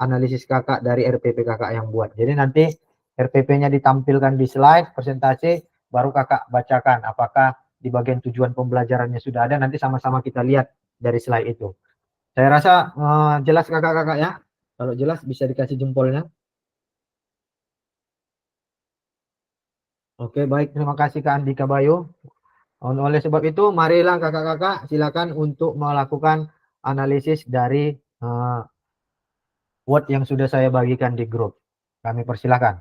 analisis kakak dari RPP kakak yang buat. Jadi nanti RPP-nya ditampilkan di slide presentasi, baru kakak bacakan apakah di bagian tujuan pembelajarannya sudah ada. Nanti sama-sama kita lihat dari slide itu. Saya rasa jelas kakak-kakak ya. Kalau jelas bisa dikasih jempolnya. Oke, baik. Terima kasih Kak Andika Bayu. Oleh sebab itu, marilah kakak-kakak silakan untuk melakukan analisis dari uh, Word yang sudah saya bagikan di grup. Kami persilahkan.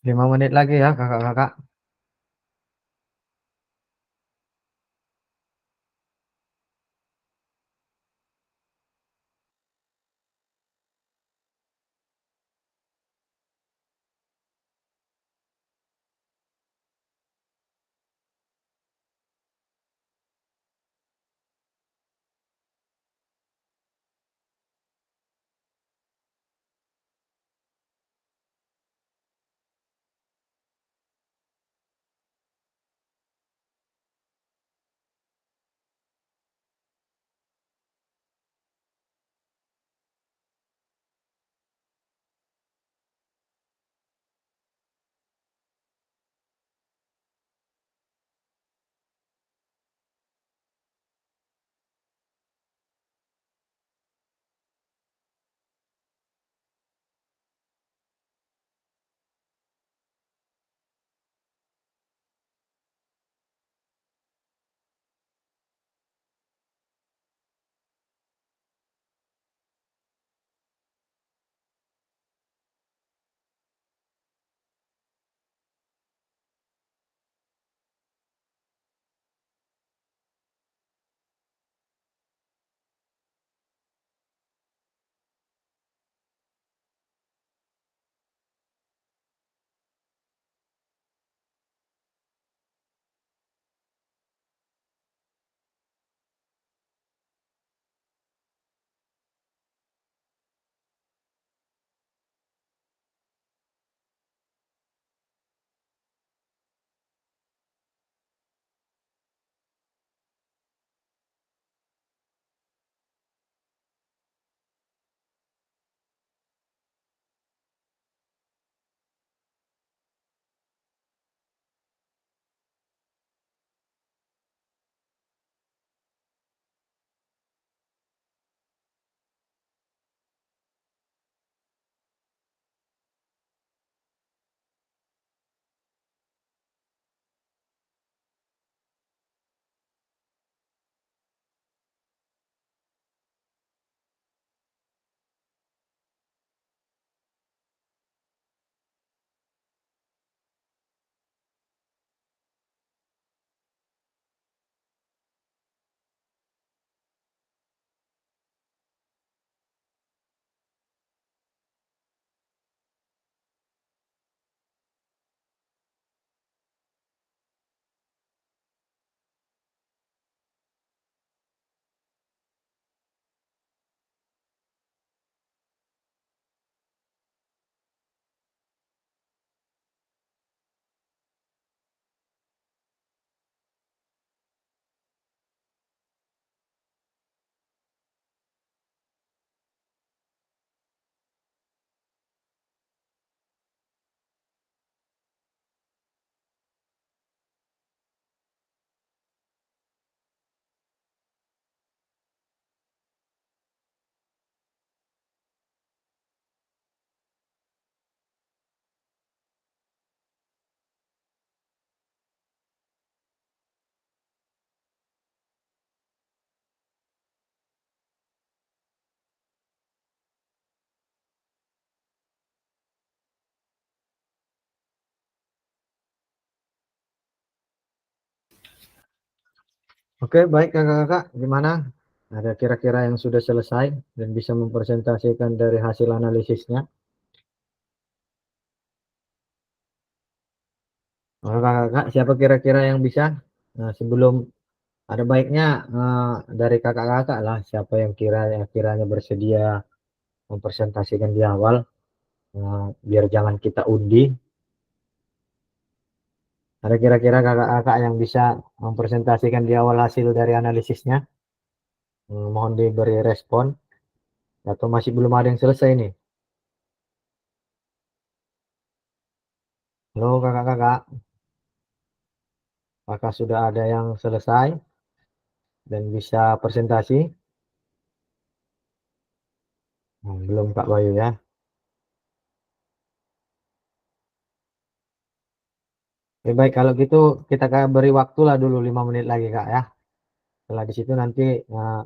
5 menit lagi ya kakak-kakak. Oke, baik kakak-kakak, gimana? Ada kira-kira yang sudah selesai dan bisa mempresentasikan dari hasil analisisnya? Oh, kakak-kakak, siapa kira-kira yang bisa? Nah, sebelum ada baiknya dari kakak-kakak lah, siapa yang kiranya bersedia mempresentasikan di awal, biar jangan kita undi. Ada kira-kira kakak-kakak yang bisa mempresentasikan di awal hasil dari analisisnya? Mohon diberi respon. Atau masih belum ada yang selesai nih? Halo kakak-kakak, apakah sudah ada yang selesai dan bisa presentasi? Belum Kak Bayu ya. Baik, kalau gitu kita beri waktu lah dulu 5 menit lagi Kak ya. Setelah di situ nanti eh,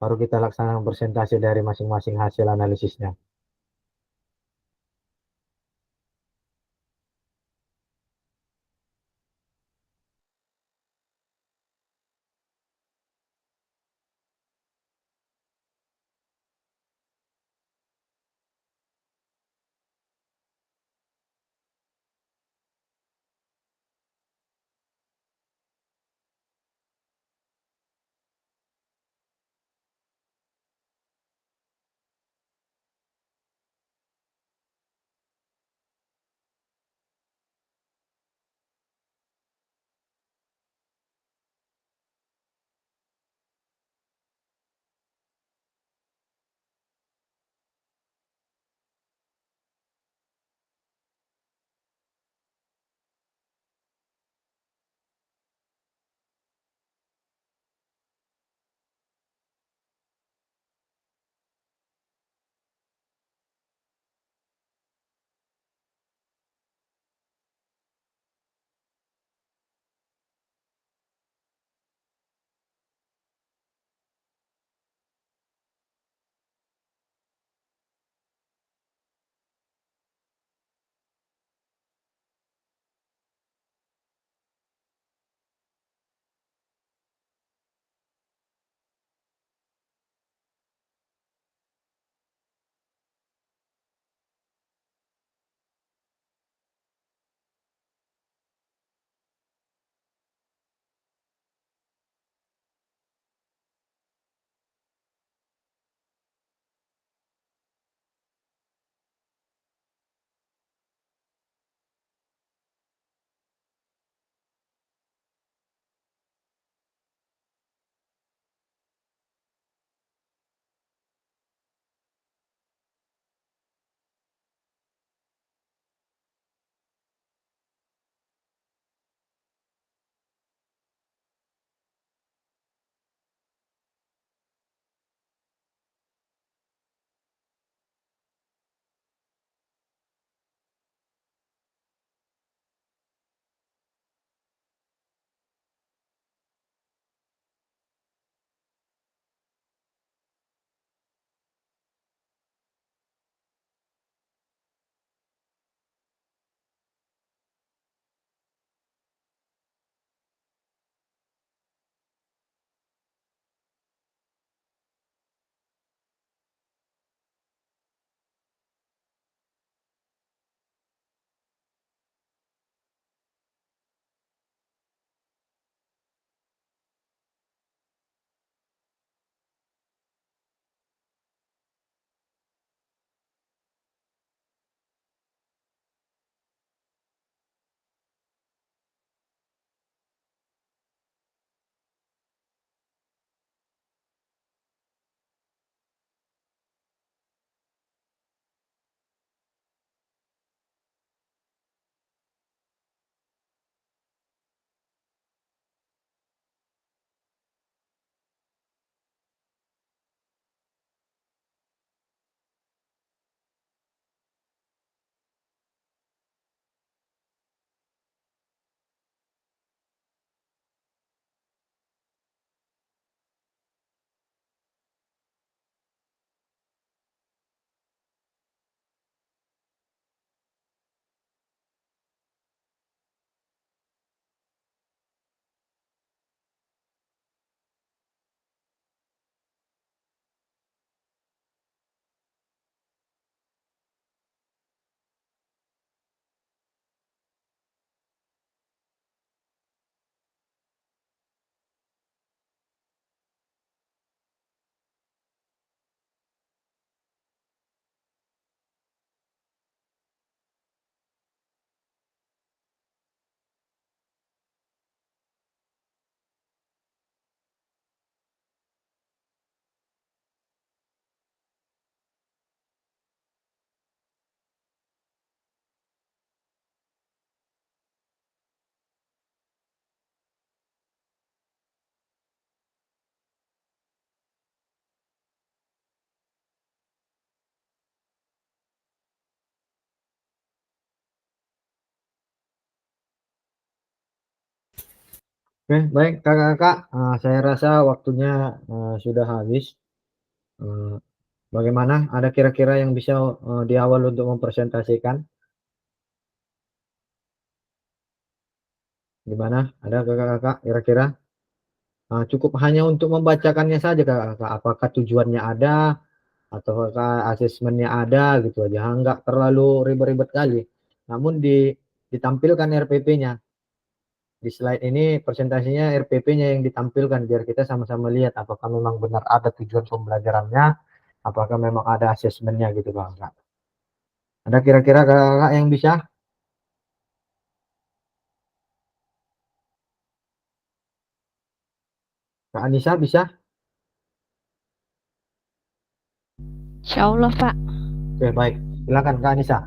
baru kita laksanakan presentasi dari masing-masing hasil analisisnya. Oke, baik kakak-kakak. Saya rasa waktunya sudah habis. Eh, Bagaimana? Ada kira-kira yang bisa di awal untuk mempresentasikan? Gimana? Ada kakak-kakak kira-kira? Cukup hanya untuk membacakannya saja kakak-kakak. Apakah tujuannya ada atau apakah asesmennya ada gitu aja. Nggak terlalu ribet-ribet kali. Namun ditampilkan RPP-nya. Di slide ini presentasinya RPP-nya yang ditampilkan biar kita sama-sama lihat apakah memang benar ada tujuan pembelajarannya, apakah memang ada asesmennya gitu kakak. Ada kira-kira kakak yang bisa? Kak Anissa bisa? Insya Allah, Pak. Oke, baik. Silakan Kak Anissa.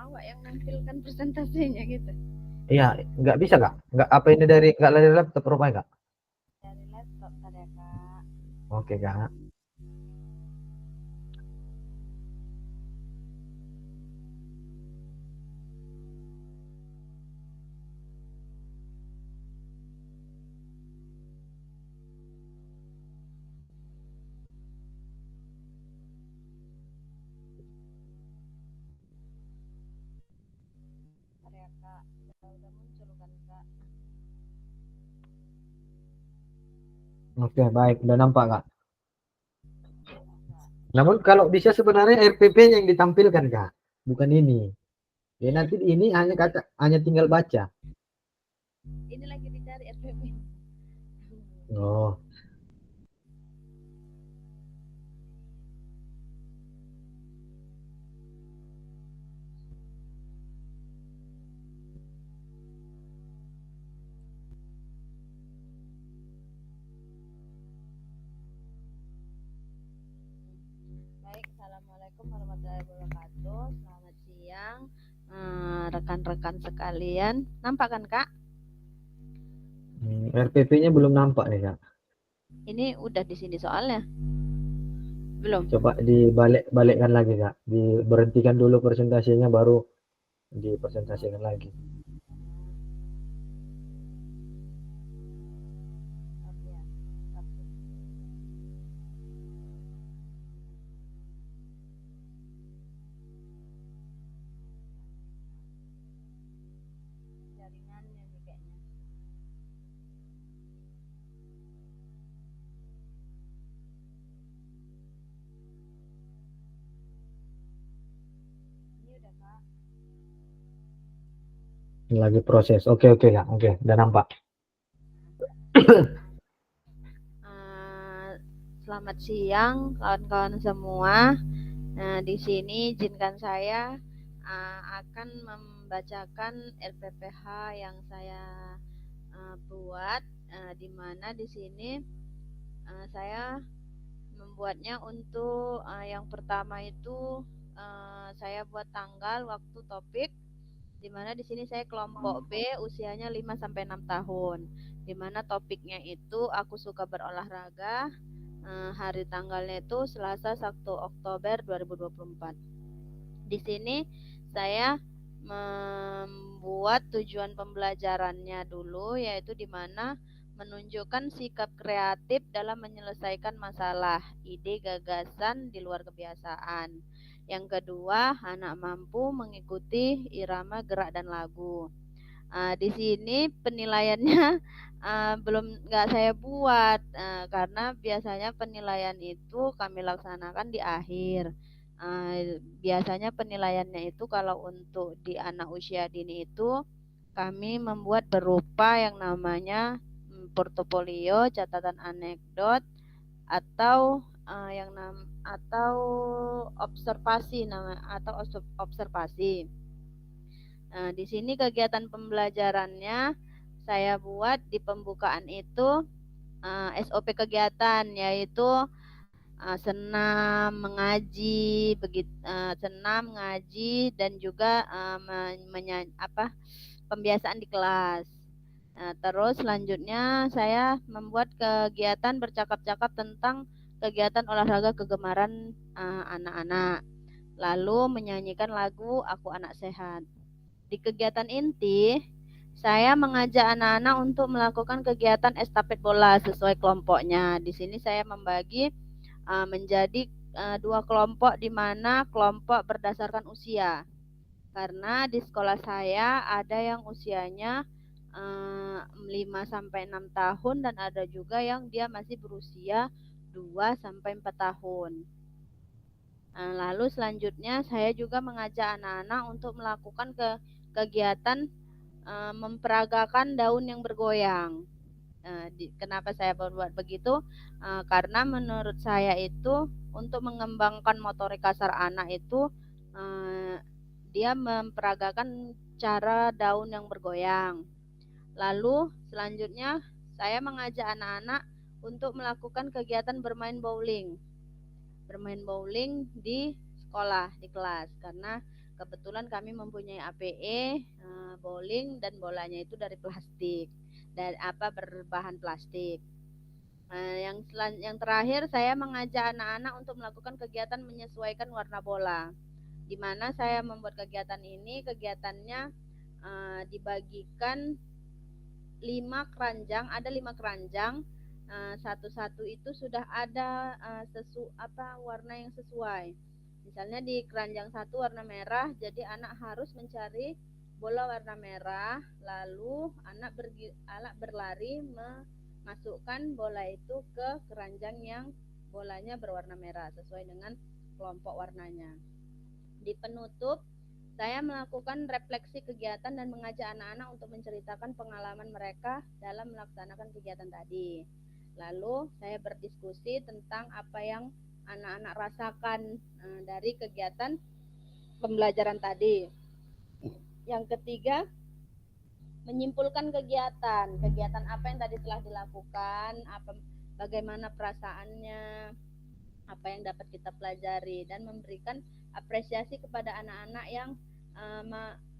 Awak yang nampilkan presentasinya gitu. Iya, nggak bisa Kak? Nggak apa ini nggak dari laptop rupanya Kak? Dari laptop tadi, Kak. Oke Kak. Tadi ya, Kak. Udah muncul kan, Kak? Oke, baik. Udah nampak Kak. Namun kalau bisa sebenarnya RPP yang ditampilkan Kak, bukan ini. Ya nanti ini hanya tinggal baca. Ini lagi dicari RPP. Oh, Baik, Assalamualaikum warahmatullahi wabarakatuh. Selamat siang, rekan-rekan sekalian. Nampak kan, Kak? RPP-nya belum nampak nih Kak. Ini udah di sini soalnya. Belum. Coba balikkan lagi Kak. Diberhentikan dulu presentasinya baru dipresentasikan lagi. Oke ya. Oke. Jaringannya nih kayaknya. Ini udah, Kak. Lagi proses. Oke, oke Kak. Oke, udah nampak. Selamat siang kawan-kawan semua. Nah, di sini izinkan saya akan membacakan RPPH yang saya buat, di mana di sini saya membuatnya untuk yang pertama itu saya buat tanggal, waktu, topik, di mana di sini saya kelompok B usianya 5 sampai 6 tahun. Di mana topiknya itu aku suka berolahraga. Hari tanggalnya itu Selasa 1 Oktober 2024. Di sini saya membuat tujuan pembelajarannya dulu, yaitu di mana menunjukkan sikap kreatif dalam menyelesaikan masalah, ide gagasan di luar kebiasaan. Yang kedua, anak mampu mengikuti irama gerak dan lagu. Di sini penilaiannya belum nggak saya buat, karena biasanya penilaian itu kami laksanakan di akhir. Biasanya penilaiannya itu kalau untuk di anak usia dini itu kami membuat berupa yang namanya portofolio, catatan anekdot, atau atau observasi atau observasi. Di sini kegiatan pembelajarannya saya buat di pembukaan itu SOP kegiatan, yaitu senam, mengaji, senam, mengaji, dan juga pembiasaan di kelas. Terus selanjutnya saya membuat kegiatan bercakap-cakap tentang kegiatan olahraga kegemaran anak-anak, lalu menyanyikan lagu Aku Anak Sehat. Di kegiatan inti saya mengajak anak-anak untuk melakukan kegiatan estafet bola sesuai kelompoknya. Di sini saya membagi menjadi 2 kelompok, di mana kelompok berdasarkan usia. Karena di sekolah saya ada yang usianya 5 sampai 6 tahun dan ada juga yang dia masih berusia 2 sampai 4 tahun. Lalu selanjutnya saya juga mengajak anak-anak untuk melakukan kegiatan memperagakan daun yang bergoyang. Kenapa saya buat begitu? Karena menurut saya itu untuk mengembangkan motorik kasar anak itu dia memperagakan cara daun yang bergoyang. Lalu selanjutnya saya mengajak anak-anak untuk melakukan kegiatan bermain bowling di sekolah, di kelas, karena kebetulan kami mempunyai APE bowling dan bolanya itu dari plastik, dan berbahan plastik. Yang terakhir saya mengajak anak-anak untuk melakukan kegiatan menyesuaikan warna bola, di mana saya membuat kegiatan ini, kegiatannya dibagikan 5 keranjang, ada 5 keranjang. Satu-satu itu sudah ada warna yang sesuai. Misalnya di keranjang 1 warna merah, jadi anak harus mencari bola warna merah, lalu anak berlari memasukkan bola itu ke keranjang yang bolanya berwarna merah sesuai dengan kelompok warnanya. Di penutup, saya melakukan refleksi kegiatan dan mengajak anak-anak untuk menceritakan pengalaman mereka dalam melaksanakan kegiatan tadi. Lalu saya berdiskusi tentang apa yang anak-anak rasakan dari kegiatan pembelajaran tadi. Yang ketiga, menyimpulkan kegiatan apa yang tadi telah dilakukan, bagaimana perasaannya, apa yang dapat kita pelajari, dan memberikan apresiasi kepada anak-anak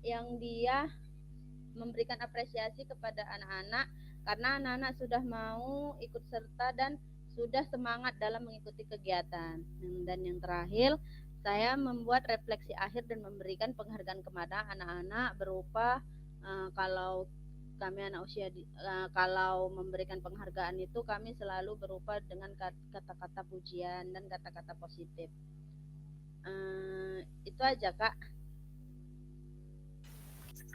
yang dia memberikan apresiasi kepada anak-anak karena anak-anak sudah mau ikut serta dan sudah semangat dalam mengikuti kegiatan. Dan yang terakhir, saya membuat refleksi akhir dan memberikan penghargaan kepada anak-anak berupa kalau kami anak usia kalau memberikan penghargaan itu kami selalu berupa dengan kata-kata pujian dan kata-kata positif. Itu aja, Kak.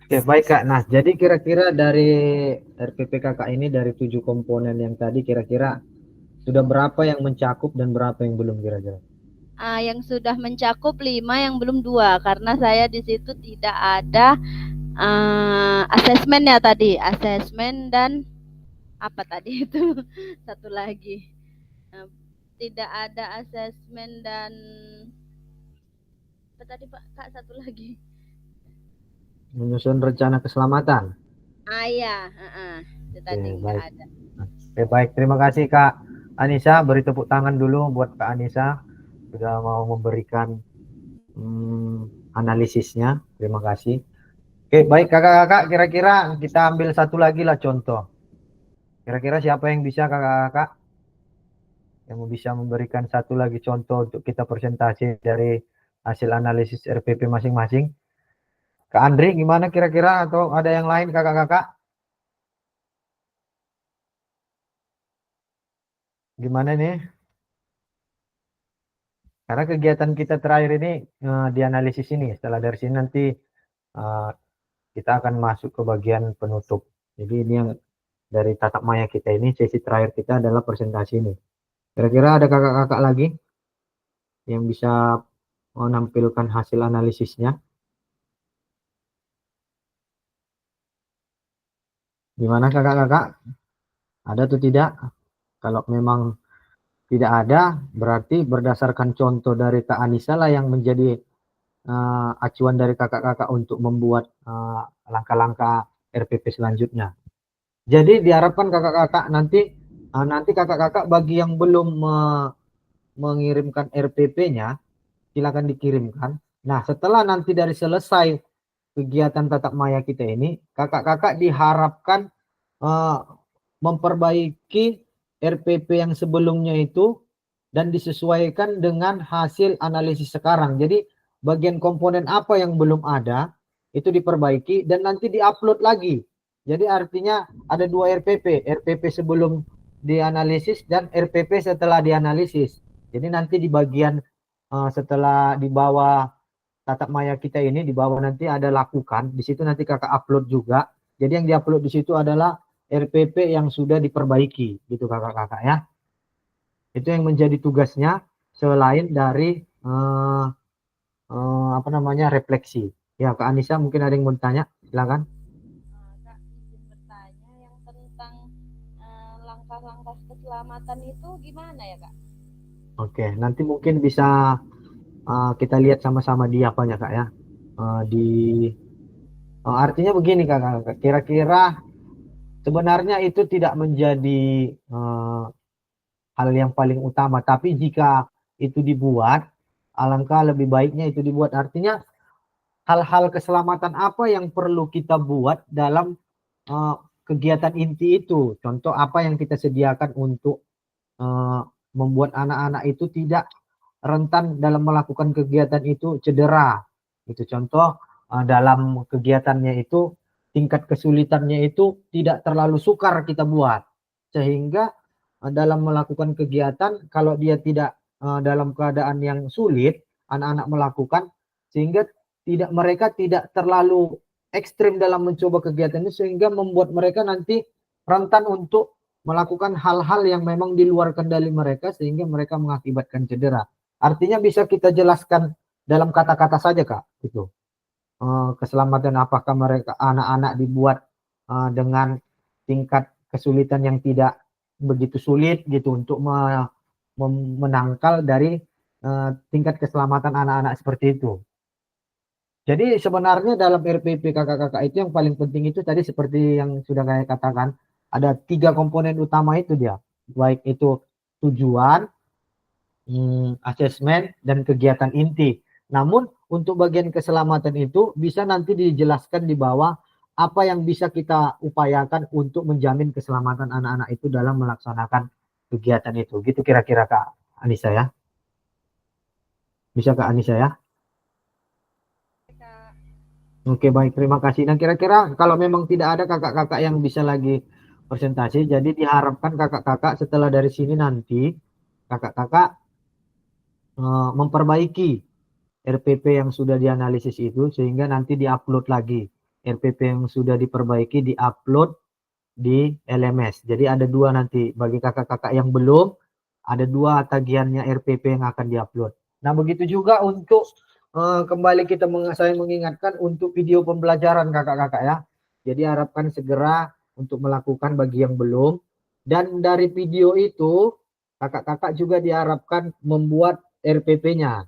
Oke, baik Kak. Nah, jadi kira-kira dari RPP Kakak ini dari 7 komponen yang tadi kira-kira sudah berapa yang mencakup dan berapa yang belum kira-kira? Yang sudah mencakup 5, yang belum 2, karena saya di situ tidak ada asesmen ya tadi, asesmen dan apa tadi itu satu lagi, tidak ada asesmen dan apa tadi Pak Kak, satu lagi, Menyusun rencana keselamatan. Iya, itu tadi nggak ada. Oke, baik. Terima kasih Kak Anissa. Beri tepuk tangan dulu buat Kak Anissa sudah mau memberikan analisisnya. Terima kasih. Oke, baik kakak-kakak. Kira-kira kita ambil satu lagi lah contoh. Kira-kira siapa yang bisa kakak-kakak yang bisa memberikan satu lagi contoh untuk kita presentasi dari hasil analisis RPP masing-masing? Kak Andri gimana kira-kira, atau ada yang lain kakak-kakak? Gimana nih? Karena kegiatan kita terakhir ini dianalisis ini. Setelah dari sini nanti kita akan masuk ke bagian penutup. Jadi ini yang dari tatap maya kita ini, sesi terakhir kita adalah presentasi ini. Kira-kira ada kakak-kakak lagi yang bisa menampilkan hasil analisisnya? Gimana kakak-kakak? Ada atau tidak? Kalau memang tidak ada, berarti berdasarkan contoh dari Kak Anissa lah yang menjadi acuan dari kakak-kakak untuk membuat langkah-langkah RPP selanjutnya. Jadi diharapkan kakak-kakak nanti kakak-kakak bagi yang belum mengirimkan RPP-nya, silakan dikirimkan. Nah, setelah nanti dari selesai kegiatan tatap maya kita ini, kakak-kakak diharapkan memperbaiki RPP yang sebelumnya itu dan disesuaikan dengan hasil analisis sekarang. Jadi bagian komponen apa yang belum ada itu diperbaiki dan nanti diupload lagi Jadi artinya ada dua RPP, RPP sebelum dianalisis dan RPP setelah dianalisis. Jadi nanti di bagian setelah di bawah tatap maya kita ini, di bawah nanti ada lakukan, di situ nanti kakak upload juga. Jadi yang diupload di situ adalah RPP yang sudah diperbaiki, gitu kakak-kakak ya. Itu yang menjadi tugasnya selain dari apa namanya refleksi. Ya, Kak Anissa mungkin ada yang mau ditanya, silakan. Kak, izin bertanya yang tentang langkah-langkah keselamatan itu gimana ya, Kak? Oke, nanti mungkin bisa kita lihat sama-sama di apanya Kak ya. Di artinya begini Kak, kira-kira sebenarnya itu tidak menjadi hal yang paling utama, tapi jika itu dibuat, alangkah lebih baiknya itu dibuat. Artinya hal-hal keselamatan apa yang perlu kita buat dalam eh, kegiatan inti itu. Contoh apa yang kita sediakan untuk eh, membuat anak-anak itu tidak rentan dalam melakukan kegiatan itu cedera. Itu contoh dalam kegiatannya itu tingkat kesulitannya itu tidak terlalu sukar kita buat. Sehingga dalam melakukan kegiatan kalau dia tidak dalam keadaan yang sulit anak-anak melakukan sehingga mereka tidak terlalu ekstrim dalam mencoba kegiatan ini sehingga membuat mereka nanti rentan untuk melakukan hal-hal yang memang di luar kendali mereka sehingga mereka mengakibatkan cedera. Artinya bisa kita jelaskan dalam kata-kata saja Kak, gitu. Keselamatan apakah mereka anak-anak dibuat dengan tingkat kesulitan yang tidak begitu sulit gitu untuk menangkal dari tingkat keselamatan anak-anak seperti itu. Jadi sebenarnya dalam RPP kakak-kakak itu yang paling penting itu tadi seperti yang sudah saya katakan, ada 3 komponen utama itu dia. Baik itu tujuan, asesmen, dan kegiatan inti. Namun untuk bagian keselamatan itu bisa nanti dijelaskan di bawah apa yang bisa kita upayakan untuk menjamin keselamatan anak-anak itu dalam melaksanakan kegiatan itu. Gitu kira-kira Kak Anissa ya. Bisa Kak Anissa ya. Kak, Oke, baik, terima kasih. Nah, kira-kira kalau memang tidak ada kakak-kakak yang bisa lagi presentasi, jadi diharapkan kakak-kakak setelah dari sini nanti, kakak-kakak memperbaiki RPP yang sudah dianalisis itu, sehingga nanti diupload lagi. RPP yang sudah diperbaiki, diupload di LMS. Jadi ada 2 nanti, bagi kakak-kakak yang belum, ada 2 tagihannya RPP yang akan diupload. Nah, begitu juga untuk kembali saya mengingatkan untuk video pembelajaran kakak-kakak ya. Jadi harapkan segera untuk melakukan bagi yang belum. Dan dari video itu kakak-kakak juga diharapkan membuat RPP-nya,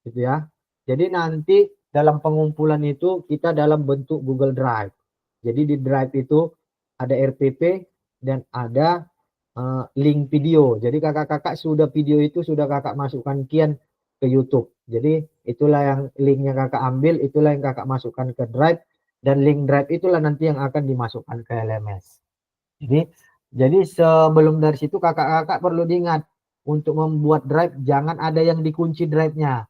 gitu ya. Jadi nanti dalam pengumpulan itu kita dalam bentuk Google Drive. Jadi di Drive itu ada RPP dan ada link video. Jadi kakak-kakak sudah video itu sudah kakak masukkan kian ke YouTube. Jadi itulah yang linknya kakak ambil, itulah yang kakak masukkan ke Drive dan link Drive itulah nanti yang akan dimasukkan ke LMS. Jadi sebelum dari situ kakak-kakak perlu diingat untuk membuat Drive jangan ada yang dikunci Drive-nya.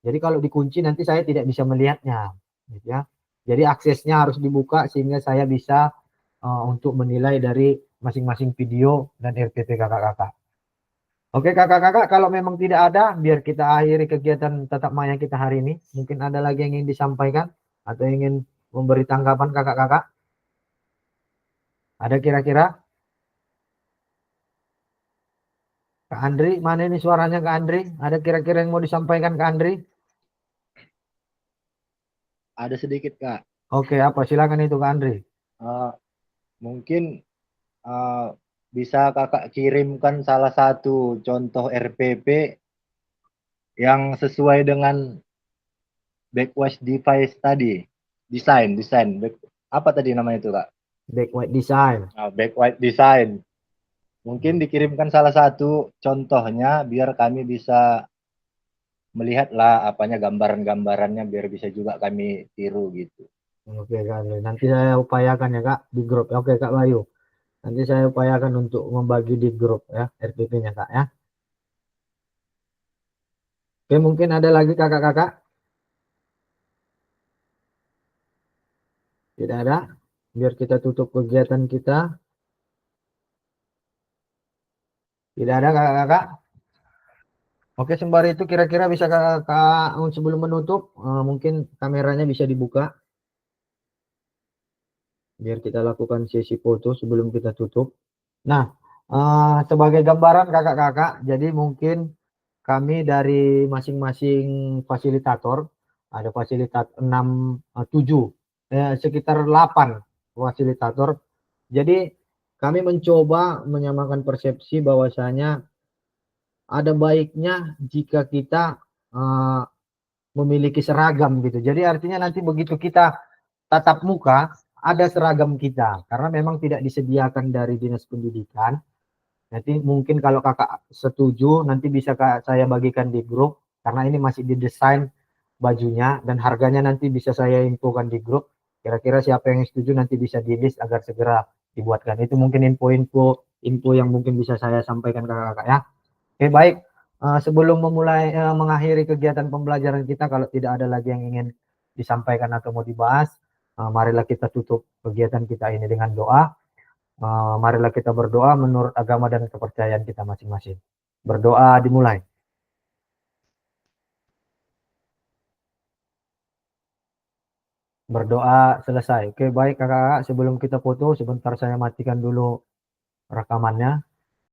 Jadi kalau dikunci nanti saya tidak bisa melihatnya, gitu ya. Jadi aksesnya harus dibuka sehingga saya bisa untuk menilai dari masing-masing video dan RPP kakak-kakak. Oke kakak-kakak, kalau memang tidak ada, biar kita akhiri kegiatan tatap maya kita hari ini. Mungkin ada lagi yang ingin disampaikan atau ingin memberi tanggapan kakak-kakak? Ada kira-kira? Kak Andri, mana ini suaranya Kak Andri? Ada kira-kira yang mau disampaikan Kak Andri? Ada sedikit Kak. Oke, apa? Silakan itu Kak Andri. Eh, mungkin bisa Kakak kirimkan salah satu contoh RPP yang sesuai dengan backwash device tadi. Desain. Apa tadi namanya itu Kak? Back white design. Backwash design. Mungkin dikirimkan salah satu contohnya biar kami bisa melihatlah apanya gambaran-gambarannya biar bisa juga kami tiru gitu. Oke Kak Andri. Nanti saya upayakan ya Kak di grup. Oke Kak Bayu. Nanti saya upayakan untuk membagi di grup ya RPP-nya Kak ya. Oke, mungkin ada lagi kakak-kakak? Tidak ada? biar kita tutup kegiatan kita. Tidak ada kakak-kakak? Oke, sembari itu kira-kira bisa kakak sebelum menutup, mungkin kameranya bisa dibuka biar kita lakukan sesi foto sebelum kita tutup. Nah, sebagai gambaran kakak-kakak, jadi mungkin kami dari masing-masing fasilitator, ada fasilitator 6, 7, sekitar 8 fasilitator. Jadi kami mencoba menyamakan persepsi bahwasanya ada baiknya jika kita memiliki seragam gitu. Jadi artinya nanti begitu kita tatap muka ada seragam kita karena memang tidak disediakan dari Dinas Pendidikan. Nanti mungkin kalau kakak setuju nanti bisa saya bagikan di grup karena ini masih didesain bajunya dan harganya nanti bisa saya infokan di grup. Kira-kira siapa yang setuju nanti bisa di list agar segera dibuatkan. Itu mungkin info yang mungkin bisa saya sampaikan kakak-kakak ya. Oke, baik. Sebelum memulai mengakhiri kegiatan pembelajaran kita, kalau tidak ada lagi yang ingin disampaikan atau mau dibahas, marilah kita tutup kegiatan kita ini dengan doa. Marilah kita berdoa menurut agama dan kepercayaan kita masing-masing. Berdoa dimulai. Berdoa selesai. Oke, baik kakak-kakak. Sebelum kita foto, sebentar saya matikan dulu rekamannya.